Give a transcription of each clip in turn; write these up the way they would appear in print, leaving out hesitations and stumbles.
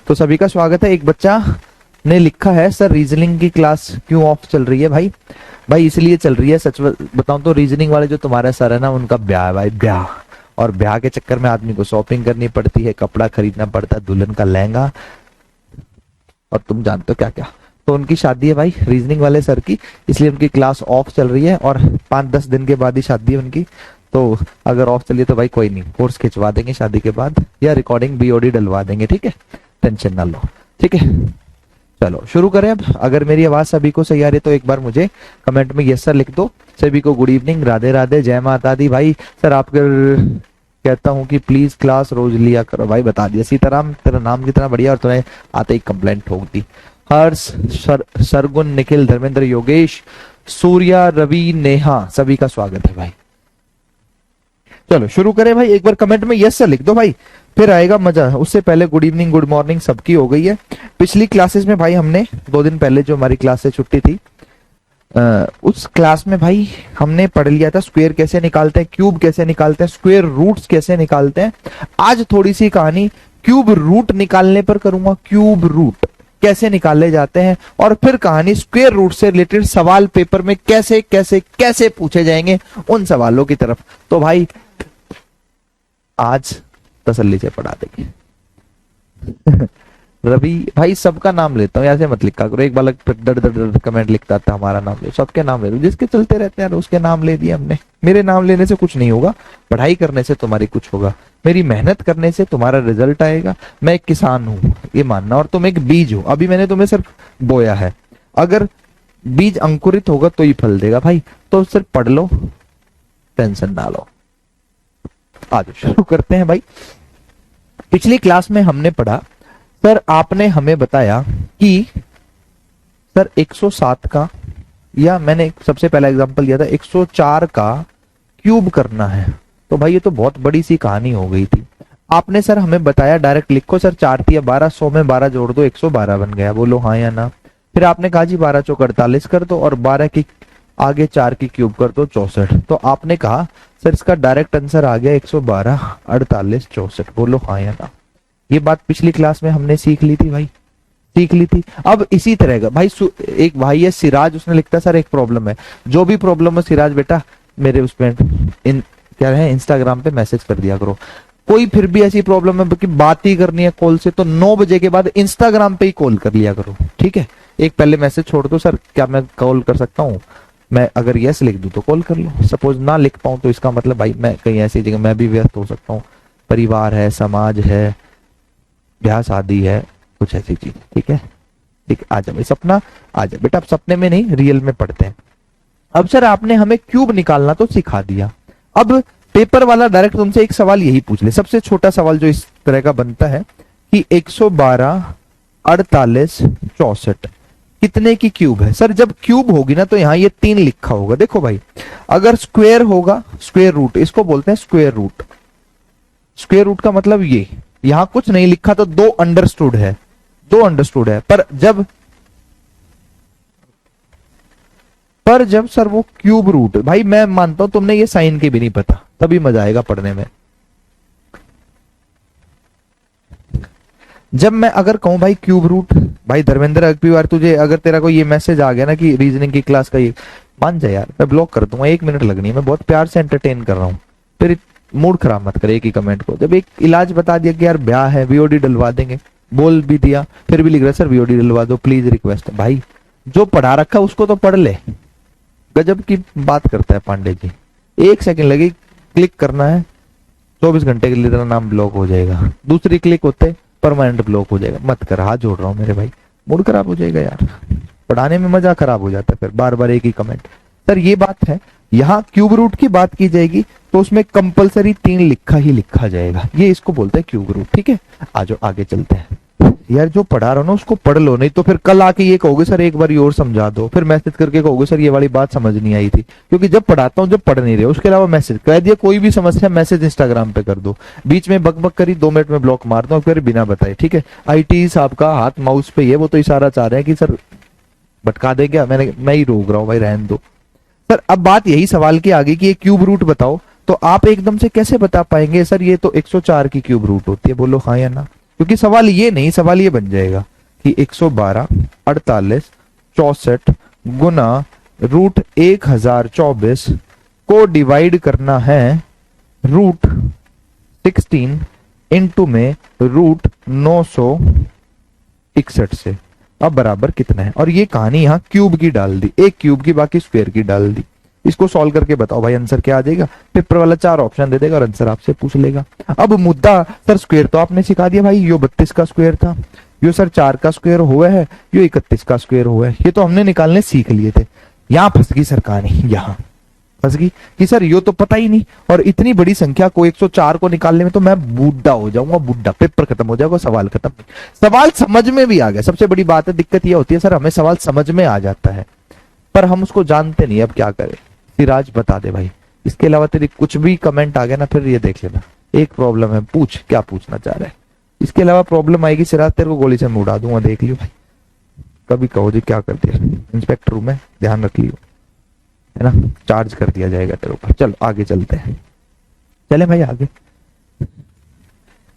तो सभी का स्वागत है। एक बच्चा ने लिखा है, सर रीजनिंग की क्लास क्यों ऑफ चल रही है? भाई भाई इसलिए चल रही है, सच बताऊं तो रीजनिंग वाले जो तुम्हारे सर है ना, उनका ब्याह है भाई, ब्याह। और ब्याह के चक्कर में आदमी को शॉपिंग करनी पड़ती है, कपड़ा खरीदना पड़ता है, दुल्हन का लहंगा, और तुम जानते हो क्या क्या। तो उनकी शादी है भाई, रीजनिंग वाले सर की, इसलिए उनकी क्लास ऑफ चल रही है और 5-10 दिन के बाद ही शादी है उनकी। तो अगर ऑफ चलिए तो भाई कोई नहीं, कोर्स खिंचवा देंगे शादी के बाद, या रिकॉर्डिंग बीओडी डलवा देंगे, ठीक है, टेंशन ना लो, ठीक है। चलो शुरू करें अब। अगर मेरी आवाज सभी को सही आ रही है तो एक बार मुझे कमेंट में यस सर लिख दो। सभी को गुड इवनिंग, राधे राधे, जय माता दी। भाई सर आपके कहता हूँ कि प्लीज क्लास रोज लिया करो। भाई बता दिया, सीताराम तेरा नाम कितना बढ़िया और तुम्हें आते ही कंप्लेंट ठोक दी। हर्ष, सरगुन, निखिल, धर्मेंद्र, योगेश, सूर्या, रवि, नेहा, सभी का स्वागत है भाई। चलो शुरू करें भाई। एक बार कमेंट में यस सर लिख दो भाई, फिर आएगा मजा। उससे पहले गुड इवनिंग, गुड मॉर्निंग सबकी हो गई है। पिछली क्लासेस में भाई हमने 2 दिन पहले जो हमारी क्लास से छुट्टी थी, उस क्लास में भाई हमने पढ़ लिया था स्क्वायर कैसे निकालते हैं, क्यूब कैसे निकालते हैं, स्क्वायर रूट्स कैसे निकालते हैं। आज थोड़ी सी कहानी क्यूब रूट निकालने पर करूंगा, क्यूब रूट कैसे निकाले जाते हैं, और फिर कहानी स्क्वायर रूट से रिलेटेड सवाल पेपर में कैसे कैसे कैसे पूछे जाएंगे, उन सवालों की तरफ। तो भाई आज तसल्ली से पढ़ा देंगे। रवि भाई सबका नाम लेता हूँ, ऐसे मत लिखा करो, एक बालक डर डर डर कमेंट लिखता था हमारा नाम ले, सबके नाम ले लो, जिसके चलते रहते हैं उसके नाम ले दिए हमने। मेरे नाम लेने से कुछ नहीं होगा, पढ़ाई करने से तुम्हारी कुछ होगा, मेरी मेहनत करने से तुम्हारा रिजल्ट आएगा। मैं एक किसान हूँ ये मानना, और तुम एक बीज हो, अभी मैंने तुम्हें सिर्फ बोया है, अगर बीज अंकुरित होगा तो ही फल देगा भाई। तो सिर्फ पढ़ लो, टेंशन ना लो। आज शुरू करते हैं भाई। पिछली क्लास में हमने पढ़ा, सर आपने हमें बताया कि सर 107 का, या मैंने सबसे पहला एग्जांपल दिया था 104 का क्यूब करना है। तो भाई ये तो बहुत बड़ी सी कहानी हो गई थी। आपने सर हमें बताया डायरेक्ट लिखो सर, 4 तिया 12, 100 में 12 जोड़ दो, 112 बन गया। बोलो हाँ या ना। फिर आपने कहा जी 12 चौक 48 कर दो, और 12 की आगे 4 की क्यूब कर दो 64। तो आपने कहा सर इसका डायरेक्ट आंसर आ गया 112, 48, 64। बोलो हाँ या ना। ये बात पिछली क्लास में हमने सीख ली थी भाई, सीख ली थी। अब इसी तरह का भाई एक भाई है सिराज, उसने लिखता सर एक प्रॉब्लम है। जो भी प्रॉब्लम है सिराज बेटा मेरे उसमें क्या है इंस्टाग्राम पे मैसेज कर दिया करो। कोई फिर भी ऐसी प्रॉब्लम है कि बात ही करनी है कॉल से, तो 9 बजे के बाद इंस्टाग्राम पे ही कॉल कर लिया करो, ठीक है। एक पहले मैसेज छोड़ दो, सर क्या मैं कॉल कर सकता हूँ? मैं अगर यस लिख दूं तो कॉल कर लो, सपोज ना लिख पाऊं तो इसका मतलब भाई मैं कहीं ऐसी जगह मैं भी व्यस्त हो सकता हूँ, परिवार है, समाज है, ब्याह शादी है, कुछ ऐसी चीज, ठीक है। ठीक, आ जाए सपना, आ जाए बेटा। अब सपने में नहीं रियल में पढ़ते हैं। अब सर आपने हमें क्यूब निकालना तो सिखा दिया, अब पेपर वाला डायरेक्ट तुमसे एक सवाल यही पूछ ले। सबसे छोटा सवाल जो इस तरह का बनता है कि 112, 48, 64 कितने की क्यूब है? सर जब क्यूब होगी ना तो यहाँ ये 3 लिखा होगा। देखो भाई अगर स्क्वायर होगा, स्क्वायर रूट, इसको बोलते हैं स्क्वायर रूट। स्क्वायर रूट का मतलब ये, यहां कुछ नहीं लिखा तो 2 अंडरस्टूड है, 2 अंडरस्टूड है। पर जब सर वो क्यूब रूट, भाई मैं मानता हूं तुमने ये साइन के भी नहीं पता, तभी मजा आएगा पढ़ने में। जब मैं अगर कहूं भाई क्यूब रूट, भाई धर्मेंद्र अगली बार तुझे अगर तेरा कोई ये मैसेज आ गया ना कि रीजनिंग की क्लास का ये, मान जा यार मैं ब्लॉक कर दूंगा, 1 मिनट लगनी है, मैं बहुत प्यार से एंटरटेन कर रहा हूं। फिर मूड खराब मत करे एक ही कमेंट को। जब एक इलाज बता दिया कि यार ब्याह है, वीओडी डलवा देंगे, बोल भी दिया, फिर भी लिख रहा सर वीओडी डलवा दो प्लीज, रिक्वेस्ट। भाई जो पढ़ा रखा उसको तो पढ़ ले। गजब की बात करता है पांडे जी, 1 सेकंड लगे क्लिक करना है, 24 घंटे के लिए तेरा नाम ब्लॉक हो जाएगा, दूसरी क्लिक होते परमानेंट ब्लॉक हो जाएगा। मत कर, हाथ जोड़ रहा हूं मेरे भाई, मूड खराब हो जाएगा यार, पढ़ाने में मजा खराब हो जाता है फिर बार बार एक ही कमेंट। सर ये बात है, यहाँ क्यूब रूट की बात की जाएगी तो उसमें कंपलसरी 3 लिखा ही लिखा जाएगा, ये इसको बोलते हैं क्यूब रूट, ठीक है। आज आगे चलते हैं यार, जो पढ़ा रहा हूं ना उसको पढ़ लो, नहीं तो फिर कल आके ये कहोगे सर एक बार और समझा दो, फिर मैसेज करके कहोगे सर ये वाली बात समझ नहीं आई थी। क्योंकि जब पढ़ाता हूँ, जब पढ़ नहीं रहे उसके अलावा मैसेज कह दिया, कोई भी समस्या मैसेज इंस्टाग्राम पे कर दो, बीच में बकबक करी 2 मिनट में ब्लॉक मार दो, फिर बिना बताए, ठीक है। IT साहब का हाथ माउस पे है, वो तो इशारा चाह रहे हैं कि सर भटका दे क्या, मैं ही रोक रहा हूँ भाई, रहने दो। सर अब बात यही सवाल की आ गई कि ये क्यूब रूट बताओ, तो आप एकदम से कैसे बता पाएंगे सर ये तो 104 की क्यूब रूट होती है? बोलो हाँ या ना। क्योंकि सवाल ये नहीं, सवाल ये बन जाएगा कि 112 48 64 गुना रूट 1024 को डिवाइड करना है रूट 16 इंटू में रूट 961 से, अब बराबर कितना है। और ये कहानी यहाँ क्यूब की डाल दी, एक क्यूब की बाकी स्क्वायर की डाल दी। इसको सॉल्व करके बताओ भाई आंसर क्या आ जाएगा। पेपर वाला 4 ऑप्शन दे देगा और आंसर आपसे पूछ लेगा। अब मुद्दा सर स्क्वायर तो आपने सिखा दिया भाई, यो 32 का स्क्वायर था, यो सर 4 का स्क्वायर हुआ है, यो 31 का स्क्वायर हुआ है, ये तो हमने निकालने सीख लिए थे। यहाँ फंस गई सर कहानी, यहाँ फंस गई कि सर यो तो पता ही नहीं, और इतनी बड़ी संख्या को 104 को निकालने में तो मैं बूढ़ा हो जाऊंगा, बूढ़ा। पेपर खत्म हो जाएगा, सवाल खत्म। सवाल समझ में भी आ गया, सबसे बड़ी बात है, दिक्कत यह होती है सर हमें सवाल समझ में आ जाता है पर हम उसको जानते नहीं, अब क्या करें। सिराज बता दे भाई, इसके अलावा तेरी कुछ भी कमेंट आ गया ना फिर ये देख लेना, एक प्रॉब्लम है, पूछ क्या पूछना चाह रहा है। इसके अलावा प्रॉब्लम आएगी सिराज तेरे को गोली से मैं उड़ा दूंगा, देख लियो भाई। कभी कहो जी क्या कर दिया इंस्पेक्टर रूम में, ध्यान रख लियो, है ना, चार्ज कर दिया जाएगा तेरे ऊपर। चलो आगे चलते हैं, चले भाई आगे।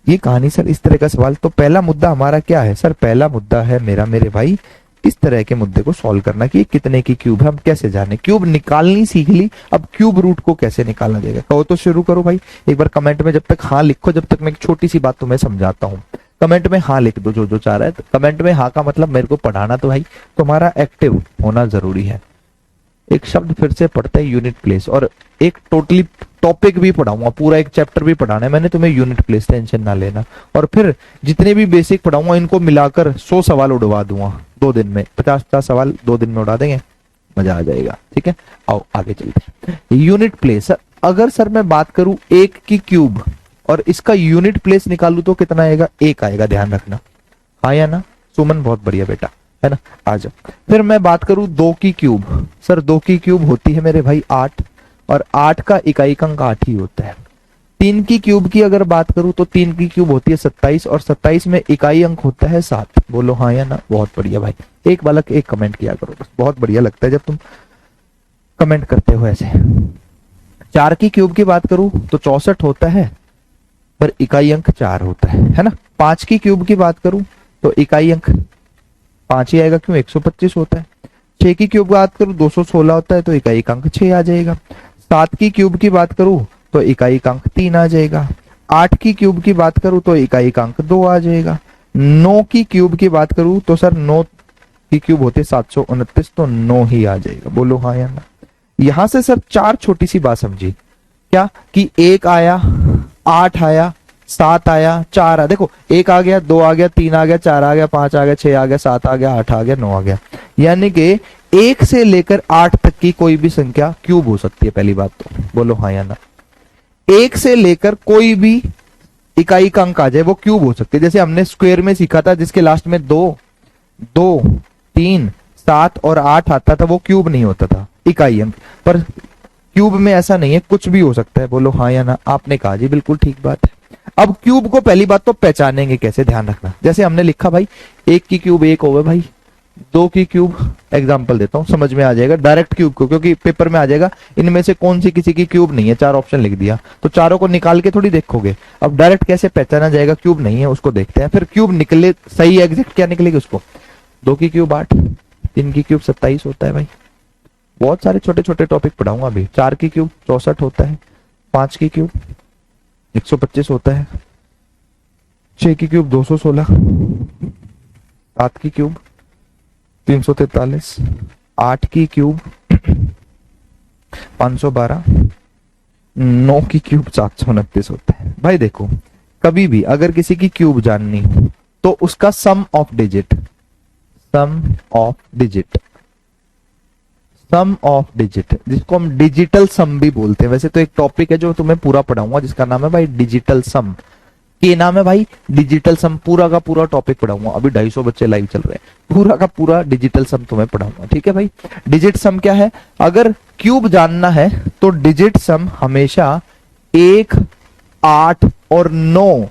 ये कहानी सर इस तरह का सवाल, तो पहला मुद्दा हमारा क्या है सर, पहला मुद्दा है मेरा मेरे भाई इस तरह के मुद्दे को सॉल्व करना कि कितने की क्यूब है, हम कैसे जाने। क्यूब निकालनी सीख ली, अब क्यूब रूट को कैसे निकालना जाएगा। कहो तो शुरू करो भाई, एक बार कमेंट में जब तक हाँ लिखो, जब तक मैं एक छोटी सी बात तुम्हें समझाता हूँ। कमेंट में हाँ लिख दो जो चाह रहा है। कमेंट में हाँ का मतलब मेरे को पढ़ाना तो भाई तुम्हारा एक्टिव होना जरूरी है। एक शब्द फिर से पढ़ते हैं यूनिट प्लेस, और एक टोटली टॉपिक भी पढ़ाऊंगा, पूरा एक चैप्टर भी पढ़ाना है मैंने तुम्हें, यूनिट प्लेस टेंशन ना लेना। और फिर जितने भी बेसिक पढ़ाऊंगा इनको मिलाकर 100 सवाल उड़वा दूंगा 2 दिन में, 50-50 सवाल 2 दिन में उड़ा देंगे, मजा आ जाएगा। ठीक है, आओ आगे चलते हैं। यूनिट प्लेस, अगर सर मैं बात करूं 1 की क्यूब और इसका यूनिट प्लेस निकालू तो कितना आएगा, 1 आएगा, ध्यान रखना। हाँ या ना सुमन, बहुत बढ़िया बेटा, है ना, आ जाओ। फिर मैं बात करूं 2 की क्यूब, सर 2 की क्यूब होती है मेरे भाई 8, और 8 का इकाई अंक 8 ही होता है। 3 की क्यूब की अगर बात करूं तो 3 की क्यूब होती है 27, और 27 में इकाई अंक होता है 7। बोलो हाँ या ना, बहुत बढ़िया भाई। एक बालक एक कमेंट किया करो बस, बहुत बढ़िया लगता है जब तुम कमेंट करते हो ऐसे। 4 की क्यूब की बात करूं तो 64 होता है पर इकाई अंक 4 होता है ना। 5 की क्यूब की बात करूं तो इकाई अंक 5 ही आएगा, क्यों 125 होता है। 6 की क्यूब बात करूं 216 होता है तो इकाई अंक 6 आ जाएगा। 7 की क्यूब की बात करूं तो इकाई अंक 3 आ जाएगा। 8 की क्यूब की बात करूं तो इकाई अंक 2 आ जाएगा। 9 की क्यूब की बात करूं तो सर 9 की क्यूब होते 729, तो 9 ही आ जाएगा। बोलो हाँ या ना। यहां से सर 4 छोटी सी बात समझी क्या, कि 1 आया, 8 आया, 7 आया, 4 आया। देखो 1 आ गया, 2 आ गया, 3 आ गया, 4 आ गया, 5 आ गया, 6 आ गया, 7 आ गया, 8 आ गया, 9 आ गया। यानी कि 1 से लेकर 8 तक की कोई भी संख्या क्यूब हो सकती है, पहली बात तो। बोलो हाँ या ना। 1 से लेकर कोई भी इकाई का अंक आ जाए वो क्यूब हो सकती है। जैसे हमने स्क्वायर में सीखा था जिसके लास्ट में 2, 2, 3, 7 और 8 आता था, वो क्यूब नहीं होता था, इकाई अंक। पर क्यूब में ऐसा नहीं है, कुछ भी हो सकता है। बोलो हाँ या ना। आपने कहा जी बिल्कुल ठीक बात है। अब क्यूब को पहली बात तो पहचानेंगे कैसे, ध्यान रखना। जैसे हमने लिखा भाई 1 की क्यूब 1 होगा भाई, 2 की क्यूब, एग्जांपल देता हूं समझ में आ जाएगा, डायरेक्ट क्यूब को, क्योंकि पेपर में आ जाएगा इनमें से कौन सी किसी की क्यूब नहीं है, 4 ऑप्शन लिख दिया तो चारों को निकाल के थोड़ी देखोगे। अब डायरेक्ट कैसे पहचाना जाएगा क्यूब नहीं है, उसको देखते हैं। फिर क्यूब निकले सही एग्जैक्ट क्या निकलेगी उसको, 2 की क्यूब 8, 3 की क्यूब 27 होता है भाई। बहुत सारे छोटे छोटे टॉपिक पढ़ाऊंगा अभी। 4 की क्यूब 64 होता है, 5 की क्यूब 125 होता है, 6 की क्यूब 216, 7 की क्यूब 343, 8 की क्यूब 512, 9 की क्यूब 729 होता है। भाई देखो कभी भी अगर किसी की क्यूब जाननी हो तो उसका sum of digit, sum of digit, sum of digit, जिसको हम डिजिटल सम भी बोलते हैं। वैसे तो एक टॉपिक है जो तुम्हें पूरा पढ़ाऊंगा जिसका नाम है भाई डिजिटल सम। के नाम है भाई डिजिटल सम, पूरा का पूरा टॉपिक पढ़ाऊंगा। अभी 250 बच्चे लाइव चल रहे हैं, पूरा का पूरा डिजिटल सम तुम्हें पढ़ाऊंगा। ठीक है भाई। डिजिट सम क्या है, अगर क्यूब जानना है तो डिजिट सम हमेशा 1, 8 और 9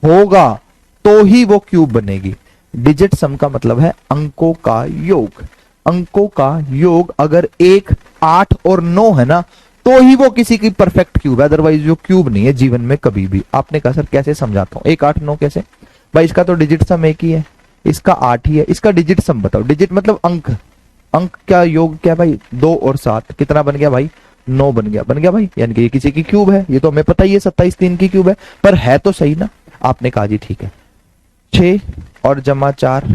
होगा तो ही वो क्यूब बनेगी। डिजिट सम का मतलब है अंकों का योग। अंकों का योग अगर 1, 8 और 9 है ना तो ही वो किसी की परफेक्ट क्यूब है, अदरवाइज वो क्यूब नहीं है जीवन में कभी भी। आपने कहा सर कैसे समझाता हूं, 1, 8, 9 कैसे, भाई इसका तो डिजिट सम एक ही है, इसका 8 ही है, इसका डिजिट सम बताओ। डिजिट मतलब अंक, अंक क्या योग क्या भाई, 2 और 7 कितना बन गया भाई, 9 बन गया, बन गया भाई। यानी कि ये किसी की क्यूब है, ये तो हमें पता ही है 27 3 की क्यूब है, पर है तो सही ना। आपने कहा जी ठीक है 6 और जमा 4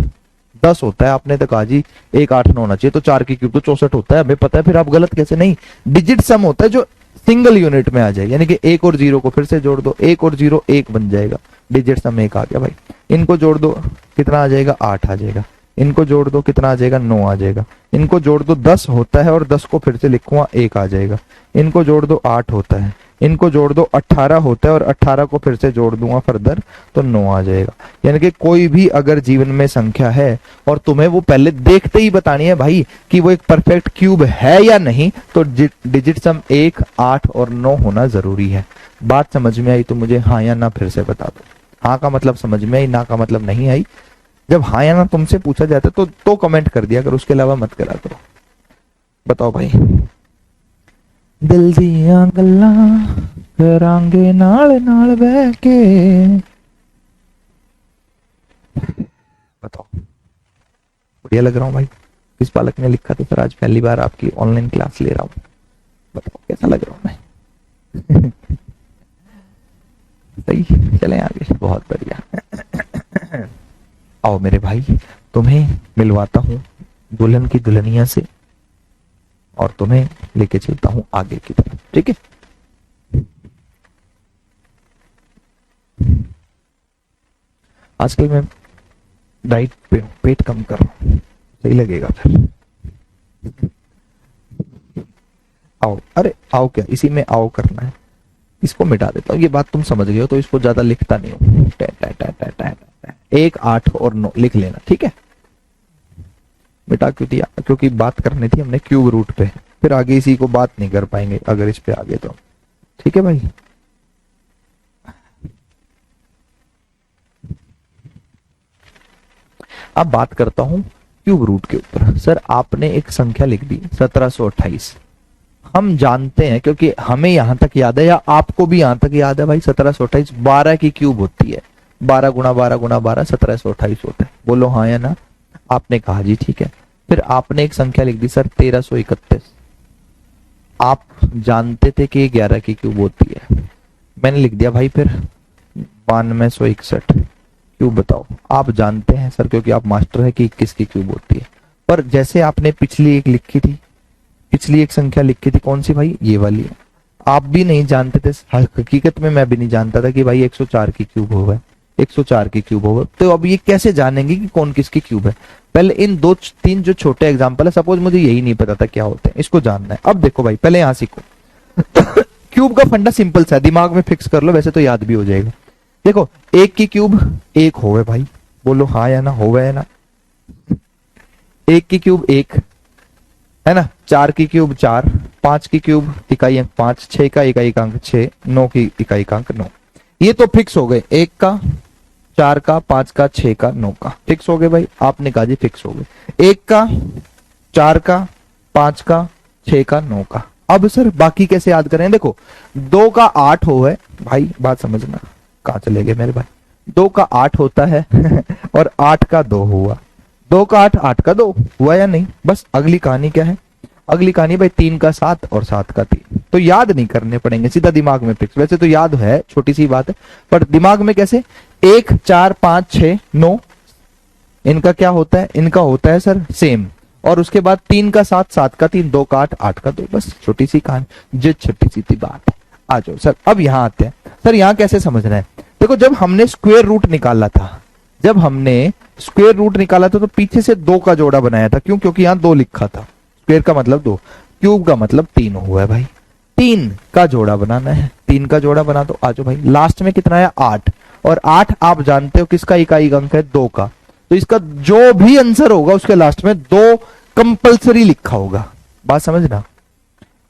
10 होता है, आपने तो कहा जी 1 8 9 होना चाहिए, तो 4 की क्यूब तो 64 होता है, हमें पता है, फिर आप गलत कैसे। नहीं, डिजिट सम होता है जो सिंगल यूनिट में आ जाए, यानी कि 1 और 0 को फिर से जोड़ दो, 1 और 0 1 बन जाएगा, डिजिट सम 1 आ गया भाई। इनको जोड़ दो कितना आ जाएगा, 8 आ जाएगा। इनको जोड़ दो कितना आ जाएगा, 9 आ जाएगा। इनको जोड़ दो 10 होता है और 10 को फिर से लिखूंगा 1 आ जाएगा। इनको जोड़ दो 8 होता है, इनको जोड़ दो 18 होता है और 18 को फिर से जोड़ दूंगा फर्दर तो 9 आ जाएगा। यानी कि कोई भी अगर जीवन में संख्या है और तुम्हें वो पहले देखते ही बतानी है भाई कि वो एक परफेक्ट क्यूब है या नहीं, तो डिजिट सम 1 8 और 9 होना जरूरी है। बात समझ में आई तो मुझे हाँ या ना फिर से बता दो। हाँ का मतलब समझ में आई, ना का मतलब नहीं आई। जब हाँ या ना तुमसे पूछा जाता है तो कमेंट कर दिया, अगर उसके अलावा मत करा करो। बताओ भाई। दिल दियां गल्लां करांगे नाल नाल बह के, बताओ बढ़िया लग रहा हूँ भाई। किस बालक ने लिखा तो सर आज पहली बार आपकी ऑनलाइन क्लास ले रहा हूँ, बताओ कैसा लग रहा हूँ मैं। सही, चले आगे, बहुत बढ़िया। आओ मेरे भाई, तुम्हें मिलवाता हूँ दुल्हन की दुल्हनिया से और तुम्हें लेके चलता हूं आगे की तरफ, ठीक है। आजकल मैं डाइट पे हूं, पेट कम कर रहा हूं, सही लगेगा फिर। आओ, अरे आओ क्या, इसी में आओ करना है, इसको मिटा देता हूँ। ये बात तुम समझ गए हो तो इसको ज्यादा लिखता नहीं हूँ। 1 8 और 9 लिख लेना, ठीक है। मिटा क्यों दिया, क्योंकि बात करनी थी हमने क्यूब रूट पे, फिर आगे इसी को बात नहीं कर पाएंगे अगर इस पे आगे तो, ठीक है भाई। अब बात करता हूं क्यूब रूट के ऊपर। सर आपने एक संख्या लिख दी 1728, हम जानते हैं क्योंकि हमें यहां तक याद है या आपको भी यहां तक याद है भाई, 1728 12 की क्यूब होती है। 12 गुणा 12 गुणा 12 1728 होता है। बोलो हाँ या ना। आपने कहा जी ठीक है। फिर आपने एक संख्या लिख दी सर 1331, आप जानते थे कि 11 की क्यूब होती है, मैंने लिख दिया भाई फिर 9261 क्यूब। बताओ आप जानते हैं सर क्योंकि आप मास्टर है कि 21 की क्यूब होती है। पर जैसे आपने पिछली एक लिखी थी, पिछली एक संख्या लिखी थी, कौन सी भाई, ये वाली, आप भी नहीं जानते थे, हकीकत में मैं भी नहीं जानता था कि भाई 104 की क्यूब होगा, 104 की क्यूब होगा। तो अब ये कैसे जानेंगे कि कौन किसकी क्यूब है। पहले इन 2 3 जो छोटे एग्जांपल है, सपोज मुझे यही नहीं पता था क्या होते हैं, इसको जानना है। अब देखो भाई पहले यहां सीखो। क्यूब का फंडा सिंपल सा है, दिमाग में फिक्स कर लो, वैसे तो याद भी हो जाएगा। देखो 1 की क्यूब 1 होवे भाई, बोलो हाँ या ना, होवे है ना। 1 की क्यूब 1 है ना, 4 की क्यूब 4, 5 की क्यूब इकाई अंक 5, 6 का इकाई अंक 6, 9 की इकाई अंक 9। ये तो फिक्स हो गए, 1 का 4 का 5 का 6 का 9 का फिक्स हो गए भाई। आपने कहा जी फिक्स हो गए 1 का 4 का 5 का 6 का 9 का। अब सर बाकी कैसे याद करें। देखो 2 का 8 हो है भाई, बात समझना, कहां चले गए मेरे भाई। 2 का 8 होता है और 8 का 2 हुआ, 2 का 8 8 का 2 हुआ या नहीं। बस अगली कहानी क्या है, अगली कहानी भाई 3 का 7 और 7 का 3। तो याद नहीं करने पड़ेंगे, सीधा दिमाग में फिक्स। वैसे तो याद है, छोटी सी बात है, पर दिमाग में कैसे। 1 4 5 6 9 इनका क्या होता है, इनका होता है सर सेम। और उसके बाद 3 का 7 7 का 3, 2 का 8 8 का 2। बस छोटी सी कहानी, जो छोटी सी थी बात। आ जाओ सर, अब यहाँ आते हैं। सर यहाँ कैसे समझना है। देखो जब हमने स्क्वायर रूट निकाला था, जब हमने स्क्वायर रूट निकाला था तो पीछे से 2 का जोड़ा बनाया था। क्यों, क्योंकि यहाँ 2 लिखा था। स्क्वायर का मतलब 2, क्यूब का मतलब 3 हुआ है भाई। 3 का जोड़ा बनाना है, 3 का जोड़ा बना दो। आ जाओ भाई, लास्ट में कितना है 8, और 8 आप जानते हो किसका इकाई अंक है, 2 का। तो इसका जो भी आंसर होगा उसके लास्ट में 2 कंपल्सरी लिखा होगा। बात समझना,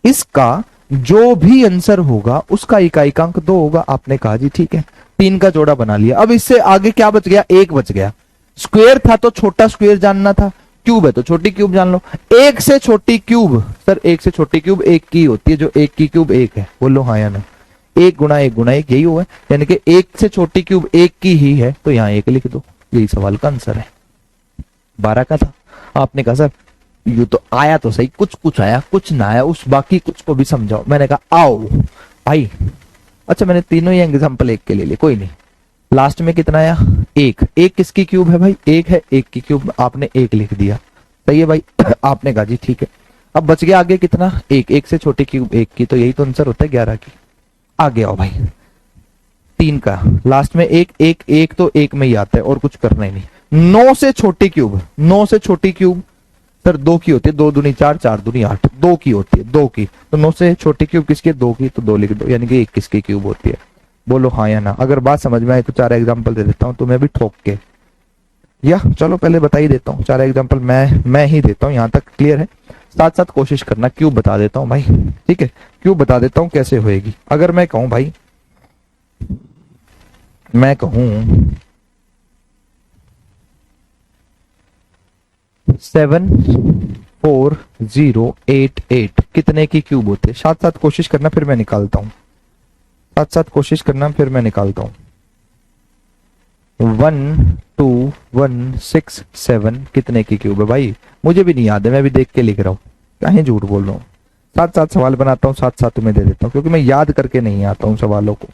इसका जो भी आंसर होगा उसका इकाई अंक 2 होगा। आपने कहा जी ठीक है, 3 का जोड़ा बना लिया। अब इससे आगे क्या बच गया, 1 बच गया। स्क्वायर था तो छोटा स्क्वायर जानना था, क्यूब है तो छोटी क्यूब जान लो। 1 से छोटी क्यूब, सर 1 से छोटी क्यूब 1 की होती है, जो 1 की क्यूब 1 है। बोलो हाँ या ना। 1 गुणा 1 गुणा 1 यही हुआ है, यानी कि 1 से छोटी क्यूब 1 की ही है, तो यहाँ 1 लिख दो। यही सवाल का आंसर है। 12 का था। आपने कहा सर यू तो आया तो सही, कुछ कुछ आया कुछ ना आया, उस बाकी कुछ को भी समझाओ। मैंने कहा आओ भाई। अच्छा मैंने तीनों ही एग्जांपल 1 के ले लिए, कोई नहीं। लास्ट में कितना आया? 1। 1 किसकी क्यूब है भाई? 1 है, 1 की क्यूब आपने 1 लिख दिया, सही है भाई। आपने कहा जी ठीक है। अब बच गया आगे कितना? 1। 1 से छोटी क्यूब 1 की, तो यही तो आंसर होता है 11 की। आगे आओ भाई 3 का, लास्ट में 1 1 1 तो 1 में ही आता है और कुछ करना ही नहीं। 9 से छोटी क्यूब, 9 से छोटी क्यूब सर 2 की होती है, 2 दूनी 4 4 दूनी 8, 2 की होती है, 2 की। तो 9 से छोटी क्यूब किसकी है? 2 की, तो 2 लिख दो, यानी कि 1 किसकी क्यूब होती है? बोलो हाँ या ना। अगर बात समझ में आए तो 4 एग्जांपल दे देता हूँ तुम्हें भी ठोक के, या चलो पहले बता ही देता हूँ। 4 एग्जांपल मैं ही देता हूँ, यहाँ तक क्लियर है। साथ साथ कोशिश करना, क्यूब बता देता हूँ भाई, ठीक है? क्यूब बता देता हूँ कैसे होएगी। अगर मैं कहूँ भाई, मैं कहूँ 74088 कितने की क्यूब होती है? साथ साथ कोशिश करना फिर मैं निकालता हूं, साथ साथ कोशिश करना फिर मैं निकालता हूं। 12167 कितने की क्यूब है भाई? मुझे भी नहीं याद है, मैं भी देख के लिख रहा हूँ, कहीं झूठ बोल रहा हूँ। साथ साथ सवाल बनाता हूँ, साथ साथ तुम्हें दे देता हूँ, क्योंकि मैं याद करके नहीं आता हूँ सवालों को।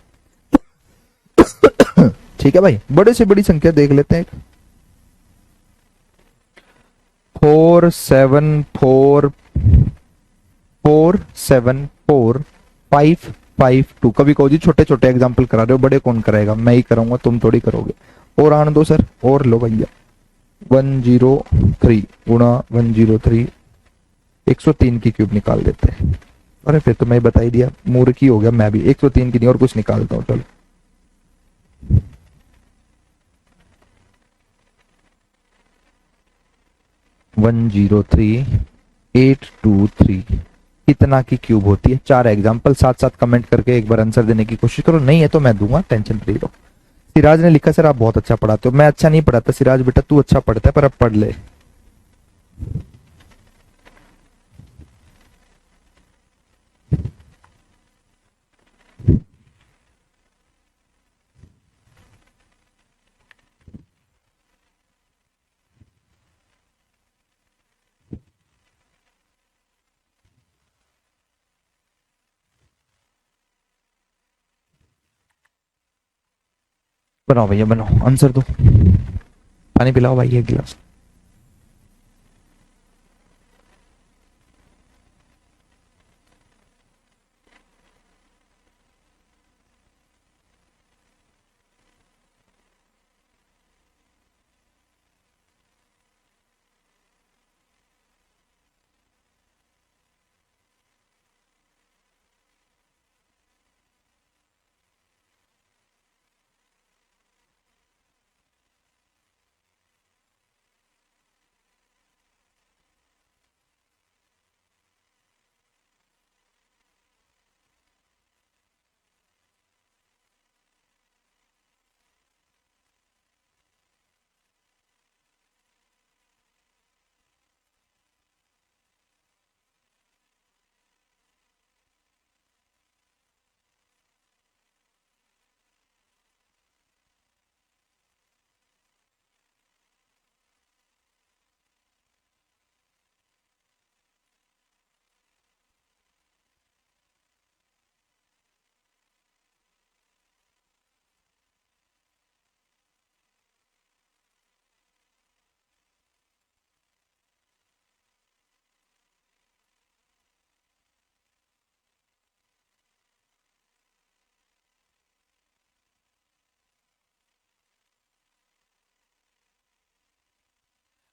ठीक है भाई, बड़े से बड़ी संख्या देख लेते हैं। 474552। कभी कहो जी छोटे छोटे एग्जाम्पल करा रहे हो, बड़े कौन कराएगा? मैं ही कराऊंगा, तुम थोड़ी करोगे। और आने दो सर, और लो भैया। 103 गुणा 103, 103 की क्यूब निकाल देते हैं। अरे फिर तो मैं बता ही दिया, मूर्खी हो गया मैं भी। 103 की नहीं और कुछ निकालता हूँ, चलो। 103823 कितना की क्यूब होती है? 4 एग्जाम्पल साथ साथ कमेंट करके एक बार आंसर देने की कोशिश करो, नहीं है तो मैं दूंगा, टेंशन फ्री रहो। सिराज ने लिखा सर आप बहुत अच्छा पढ़ाते हो। मैं अच्छा नहीं पढ़ाता सिराज बेटा, तू अच्छा पढ़ता है, पर अब पढ़ ले। बनाओ भैया बनाओ, आंसर दो। पानी पिलाओ भाई एक गिलास।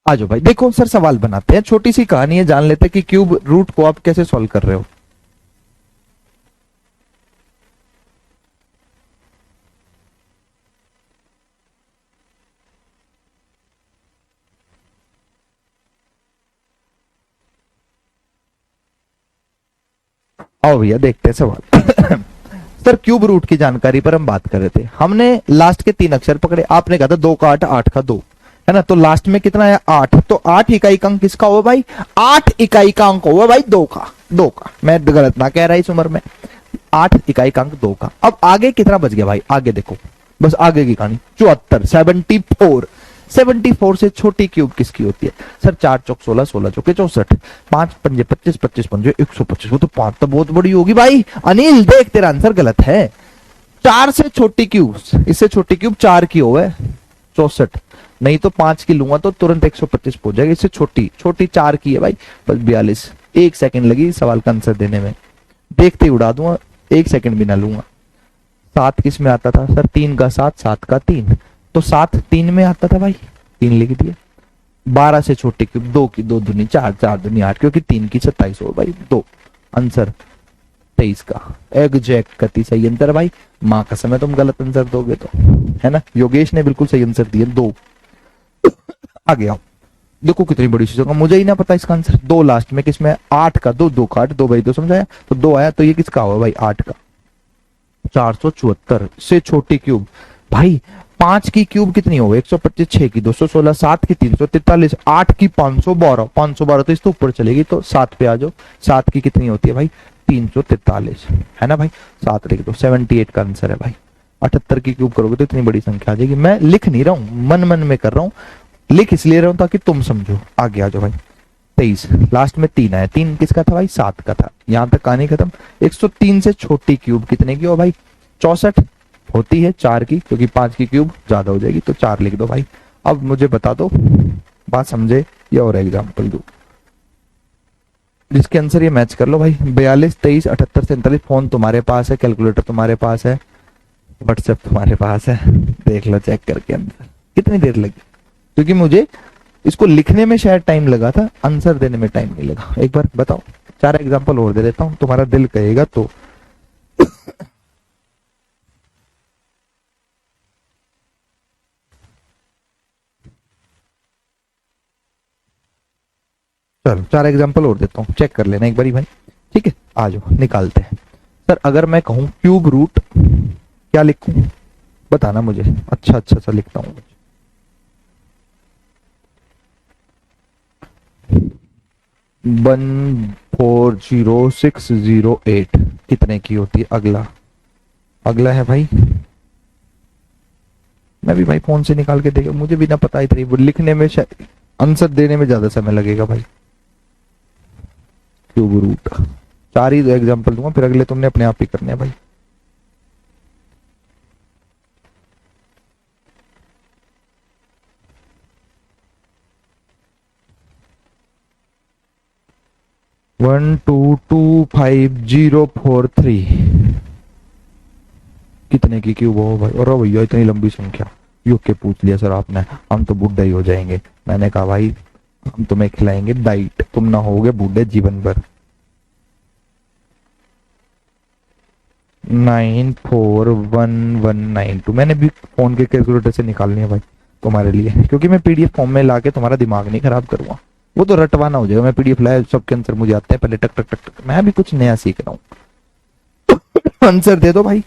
आ जाओ भाई, देखो सर सवाल बनाते हैं, छोटी सी कहानी है, जान लेते हैं कि क्यूब रूट को आप कैसे सॉल्व कर रहे हो। आओ भैया देखते हैं सवाल। सर क्यूब रूट की जानकारी पर हम बात कर रहे थे। हमने लास्ट के 3 अक्षर पकड़े, आपने कहा था 2 का 8, 8 का 2, है ना? तो लास्ट में कितना आया? 8। तो 8 इकाई का अंक किसका हुआ भाई? 8 इकाई का अंक हुआ भाई 2 का। 2 का, मैं गलत ना कह रहा इस उम्र में। 8 इकाई-अंक 2 का। अब आगे कितना बच गया भाई, आगे देखो, बस आगे की कहानी। 74, 74, 74 से छोटी क्यूब किसकी होती है सर? 4 चौक 16, 16 चौके 64, 5 पंजे 25, 25 पंजे 125। वो तो 5 तो बहुत बड़ी होगी भाई। अनिल देख तेरा आंसर गलत है। 4 से छोटी क्यूब, इससे छोटी क्यूब 4 की हो है 64, नहीं तो 5 की लूंगा तो तुरंत 125 पहुंच जाएगा। इससे छोटी छोटी 4 की है भाई, बस 42। 1 सेकंड लगी सवाल का आंसर देने में, देखते ही उड़ा दूंगा, 1 सेकंड भी ना लूंगा। 7 किस में आता था सर? 3 का 7, 7 का 3, तो 7 3 में आता था भाई, 3 लिख दिया। 12 से छोटी क्यूब 2 की 2 दूनी 4, 4 दूनी 8, क्योंकि 3 की 27 हो भाई 2। आंसर 23 का एग्जैक्ट कति सही आंसर भाई। माँ कसम है तुम गलत आंसर दोगे तो, है ना। योगेश ने बिल्कुल सही आंसर दिया 2। आगे आओ, देखो कितनी बड़ी चीज होगा, मुझे ही ना पता इसका आंसर। 2 लास्ट में किसमें? 8 का 2, 2 का 8, 2 भाई 2 समझाया तो 2 आया, तो ये किसका हुआ भाई? 8 का। 474 से छोटी क्यूब भाई, 5 की क्यूब कितनी हो गई? 125, 6 की 216, 7 की 343, 8 की 512, 512 तो इससे ऊपर चलेगी, तो 7 पे आ जाओ। 7 की कितनी होती है भाई? 343, है ना भाई। 7 लिख दो, 78 का आंसर है भाई। 78 की क्यूब करोगे तो इतनी बड़ी संख्या आ जाएगी। मैं लिख नहीं रहा हूं, मन मन में कर रहा हूं, लिख इसलिए रहा हूं ताकि तुम समझो। आगे आ जाओ भाई। 23 लास्ट में 3 आया, 3 किसका था भाई? 7 का था। यहां तक कहानी खत्म। 103 से छोटी क्यूब कितने की हो भाई? 64 होती है 4 की, क्योंकि 5 की क्यूब ज्यादा हो जाएगी, तो 4 लिख दो भाई। अब मुझे बता दो, बात समझे या और एग्जाम्पल दो जिसके आंसर ये मैच कर लो भाई। 42, 23, 78, 47। फोन तुम्हारे पास है, कैलकुलेटर तुम्हारे पास है, व्हाट्सएप तुम्हारे पास है, देख लो चेक करके आंसर। कितनी देर लगी? क्योंकि मुझे इसको लिखने में शायद टाइम लगा था, आंसर देने में टाइम नहीं लगा। एक बार बताओ, 4 एग्जाम्पल और दे देता हूं, तुम्हारा दिल कहेगा तो। चलो 4 एग्जाम्पल और देता हूँ, चेक कर लेना एक बारी भाई, ठीक है। आ जाओ निकालते हैं। सर अगर मैं कहूं क्यूब रूट, क्या लिखूं बताना मुझे। अच्छा अच्छा सा लिखता हूँ। 140608 कितने की होती है? अगला अगला है भाई, मैं भी भाई फोन से निकाल के देखा, मुझे भी ना पता इतनी लिखने में, आंसर देने में ज्यादा समय लगेगा भाई। क्यूब रूट, 4 ही एग्जांपल दूंगा, फिर अगले तुमने अपने आप ही करने हैं भाई। वन टू टू 5 0 4 3 कितने की क्यूब हो भाई? और भैया इतनी लंबी संख्या यूं के पूछ लिया सर आपने, हम तो बूढ़े ही हो जाएंगे। मैंने कहा भाई हम तुम्हें खिलाएंगे डाइट, तुम ना होगे बूढ़े जीवन भर। 941192 मैंने भी फोन के कैलकुलेटर से निकालनी है भाई तुम्हारे लिए, क्योंकि मैं पीडीएफ फॉर्म में लाके तुम्हारा दिमाग नहीं खराब करूंगा, वो तो रटवाना हो जाएगा। मैं पीडीएफ लाया, सबके आंसर मुझे आते हैं, पहले टक टक टक टक, मैं भी कुछ नया सीख रहा हूँ। आंसर दे दो भाई।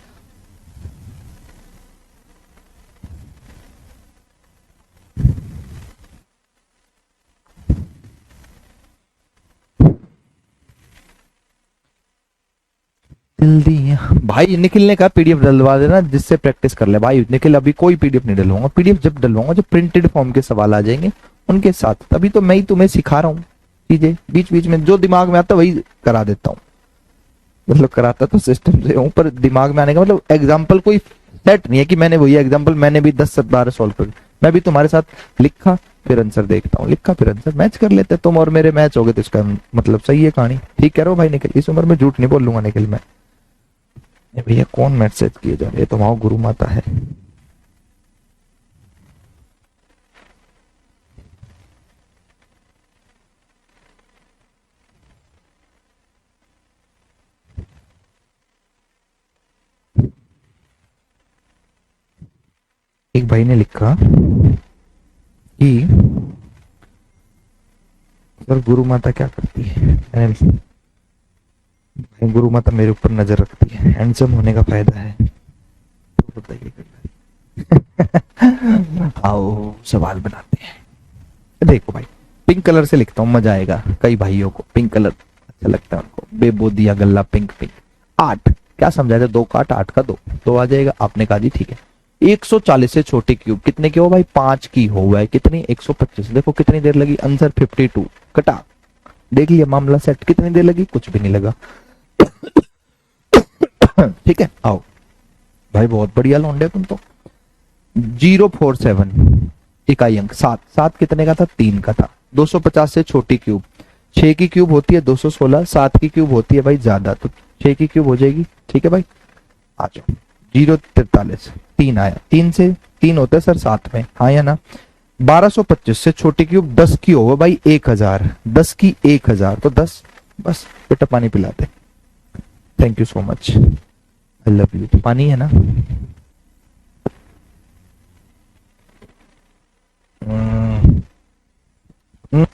जल्दी भाई, निखिल ने कहा पीडीएफ डलवा देना जिससे प्रैक्टिस कर ले भाई। निखिल अभी कोई पीडीएफ नहीं डलवाऊंगा, पीडीएफ जब डलवाऊंगा जब प्रिंटेड फॉर्म के सवाल आ जाएंगे उनके साथ, तभी तो मैं ही तुम्हें सिखा रहा हूँ चीजें। बीच बीच में जो दिमाग में आता वही करा देता हूँ, मतलब कराता तो सिस्टम से हूँ, पर दिमाग में आने का मतलब एग्जाम्पल कोई सेट नहीं है कि मैंने वही एग्जाम्पल मैंने भी 10 से 12 सॉल्व कर, मैं भी तुम्हारे साथ लिखा फिर आंसर देखता हूँ, लिखा फिर आंसर, मैच कर लेते। तुम और मेरे मैच हो गए तो इसका मतलब सही है कहानी। ठीक कह रहे हो भाई निखिल, इस उम्र में झूठ नहीं बोल लूंगा निखिल मैं। भैया कौन मैसेज किए जा रहे? तो वहां गुरु माता है। एक भाई ने लिखा कि सर गुरु माता क्या करती है? गुरु माता मेरे ऊपर नजर रखती है, हैंडसम होने का फायदा है, तो बताइए। आओ सवाल बनाते हैं। देखो भाई पिंक कलर से लिखता हूँ, मजा आएगा, कई भाइयों को पिंक कलर अच्छा लगता है, उनको बेबोदिया गल्ला पिंक पिंक। 8 क्या समझाया था, 2 का 8, 8 का 2, तो आ जाएगा। आपने कहा जी ठीक है। 140 से छोटी क्यूब कितने की हो भाई, 5 की हो है, कितनी 125। देखो कितनी देर लगी, आंसर 52, कटा। देख लिया मामला सेट, कितनी देर लगी, कुछ भी नहीं लगा। ठीक है, आओ भाई, बहुत बढ़िया लौंडे तुम तो। 047 इकाई अंक, 7, 7 कितने का था, 3 का था। 250 से छोटी क्यूब, 6 की क्यूब होती है 216, 7 की क्यूब होती है भाई ज्यादा, तो 6 की क्यूब हो जाएगी। ठीक है भाई, आ जाओ। 043, 3 आया, 3 से 3 होता है सर 7 में, हाँ या ना। 1225 से छोटी क्यूब 10 की होगा भाई 1000, 10 की 1000, तो 10, बस बेटा पानी पिलाते। Thank you so much, I love you. पानी है ना। हम्म, हम्म,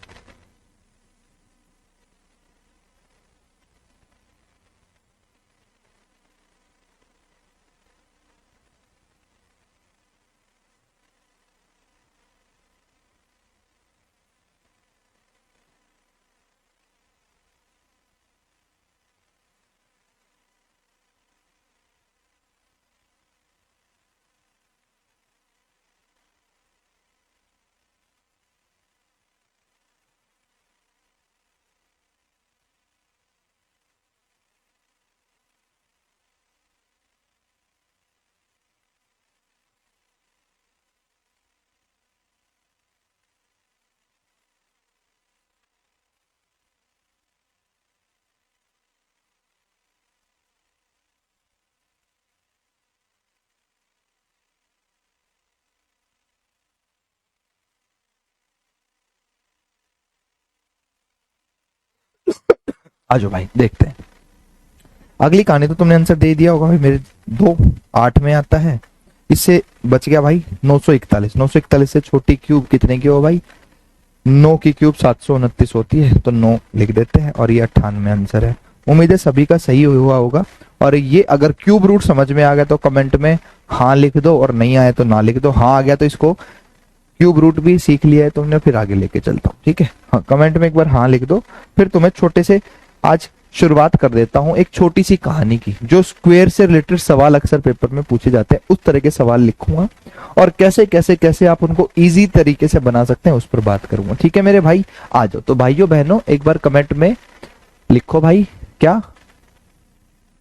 आ जाओ भाई देखते हैं। अगली कहानी तो तुमने आंसर दे दिया होगा भाई मेरे, 2, 8 में आता है। इससे बच गया भाई 941, 941 से छोटी क्यूब कितने की हो भाई, 9 की क्यूब 729 होती है, तो 9 लिख देते हैं, और ये 98 आंसर है। उम्मीद है सभी का सही हुआ होगा। और ये अगर क्यूब रूट समझ में आ गया तो कमेंट में हाँ लिख दो, और नहीं आया तो ना लिख दो। हाँ आ गया तो इसको क्यूब रूट भी सीख लिया है तुमने, फिर आगे लेके चलता हूँ। ठीक है, हाँ कमेंट में एक बार हाँ लिख दो। फिर तुम्हें छोटे से आज शुरुआत कर देता हूँ एक छोटी सी कहानी की, जो स्क्वायर से रिलेटेड सवाल अक्सर पेपर में पूछे जाते हैं, उस तरह के सवाल लिखूंगा, और कैसे कैसे कैसे आप उनको इजी तरीके से बना सकते हैं उस पर बात करूंगा। ठीक है मेरे भाई, आ जाओ। तो भाइयों बहनों एक बार कमेंट में लिखो भाई, क्या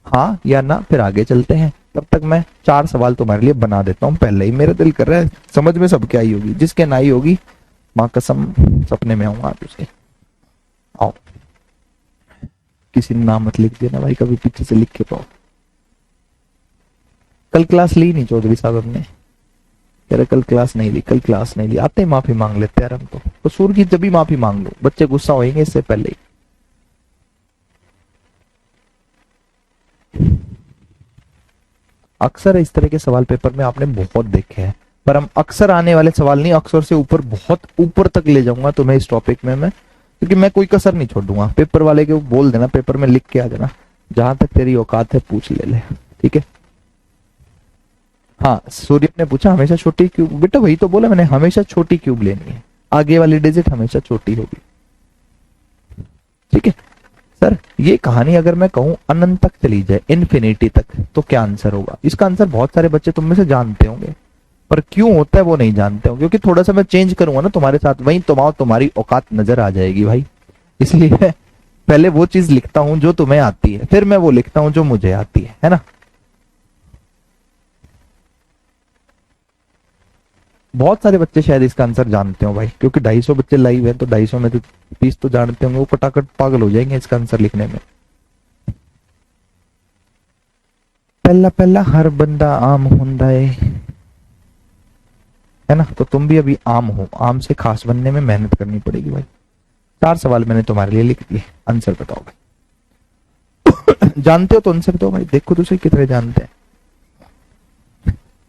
हाँ या ना, फिर आगे चलते हैं। तब तक मैं 4 सवाल तुम्हारे लिए बना देता हूँ पहले ही, मेरा दिल कर रहा है, समझ में सबके आई होगी, जिसके ना आई होगी माँ कसम सपने में आऊंगा आप उसके। आओ, किसी ने नाम मत लिख देना भाई, कभी पीछे से लिख के पाओ। कल क्लास ली नहीं चौधरी साहब हमने, कह रहे कल क्लास नहीं ली, कल क्लास नहीं ली। आते ही माफी मांग लेते यार हम तो, कसूर की जब भी माफी मांग लो, बच्चे गुस्सा होंगे इससे पहले ही। अक्सर इस तरह के सवाल पेपर में आपने बहुत देखे हैं, पर हम अक्सर आने वाले सवाल नहीं, अक्सर से ऊपर, बहुत ऊपर तक ले जाऊंगा तुम्हें इस टॉपिक में मैं, क्योंकि मैं कोई कसर नहीं छोड़ूंगा। पेपर वाले के बोल देना, पेपर में लिख के आ जाना, जहां तक तेरी औकात है पूछ ले ले। ठीक है, हाँ सूर्य ने पूछा हमेशा छोटी क्यूब, बेटा वही तो बोला मैंने, हमेशा छोटी क्यूब लेनी है, आगे वाली डिजिट हमेशा छोटी होगी। ठीक है सर, ये कहानी अगर मैं कहूं अनंत तक चली जाए, इन्फिनिटी तक, तो क्या आंसर होगा? इसका आंसर बहुत सारे बच्चे तुम में से जानते होंगे, पर क्यों होता है वो नहीं जानते हो, क्योंकि थोड़ा सा मैं चेंज करूंगा ना तुम्हारे साथ, वही तुम्हारी औकात नजर आ जाएगी भाई। इसलिए पहले वो चीज लिखता हूं जो तुम्हें आती है, फिर मैं वो लिखता हूं जो मुझे आती है ना। बहुत सारे बच्चे शायद इसका आंसर जानते हो भाई, क्योंकि 250 बच्चे लाइव है, तो 250 में तो 30 तो जानते होंगे, वो फटाफट पागल हो जाएंगे इसका आंसर लिखने में। पहला पहला हर बंदा आम हुंदा है ना, तो तुम भी अभी आम हो, आम से खास बनने में मेहनत करनी पड़ेगी भाई। 4 सवाल मैंने तुम्हारे लिए लिख दिए, आंसर बताओ भाई। जानते हो तो आंसर दो भाई, देखो दूसरे कितने जानते हैं।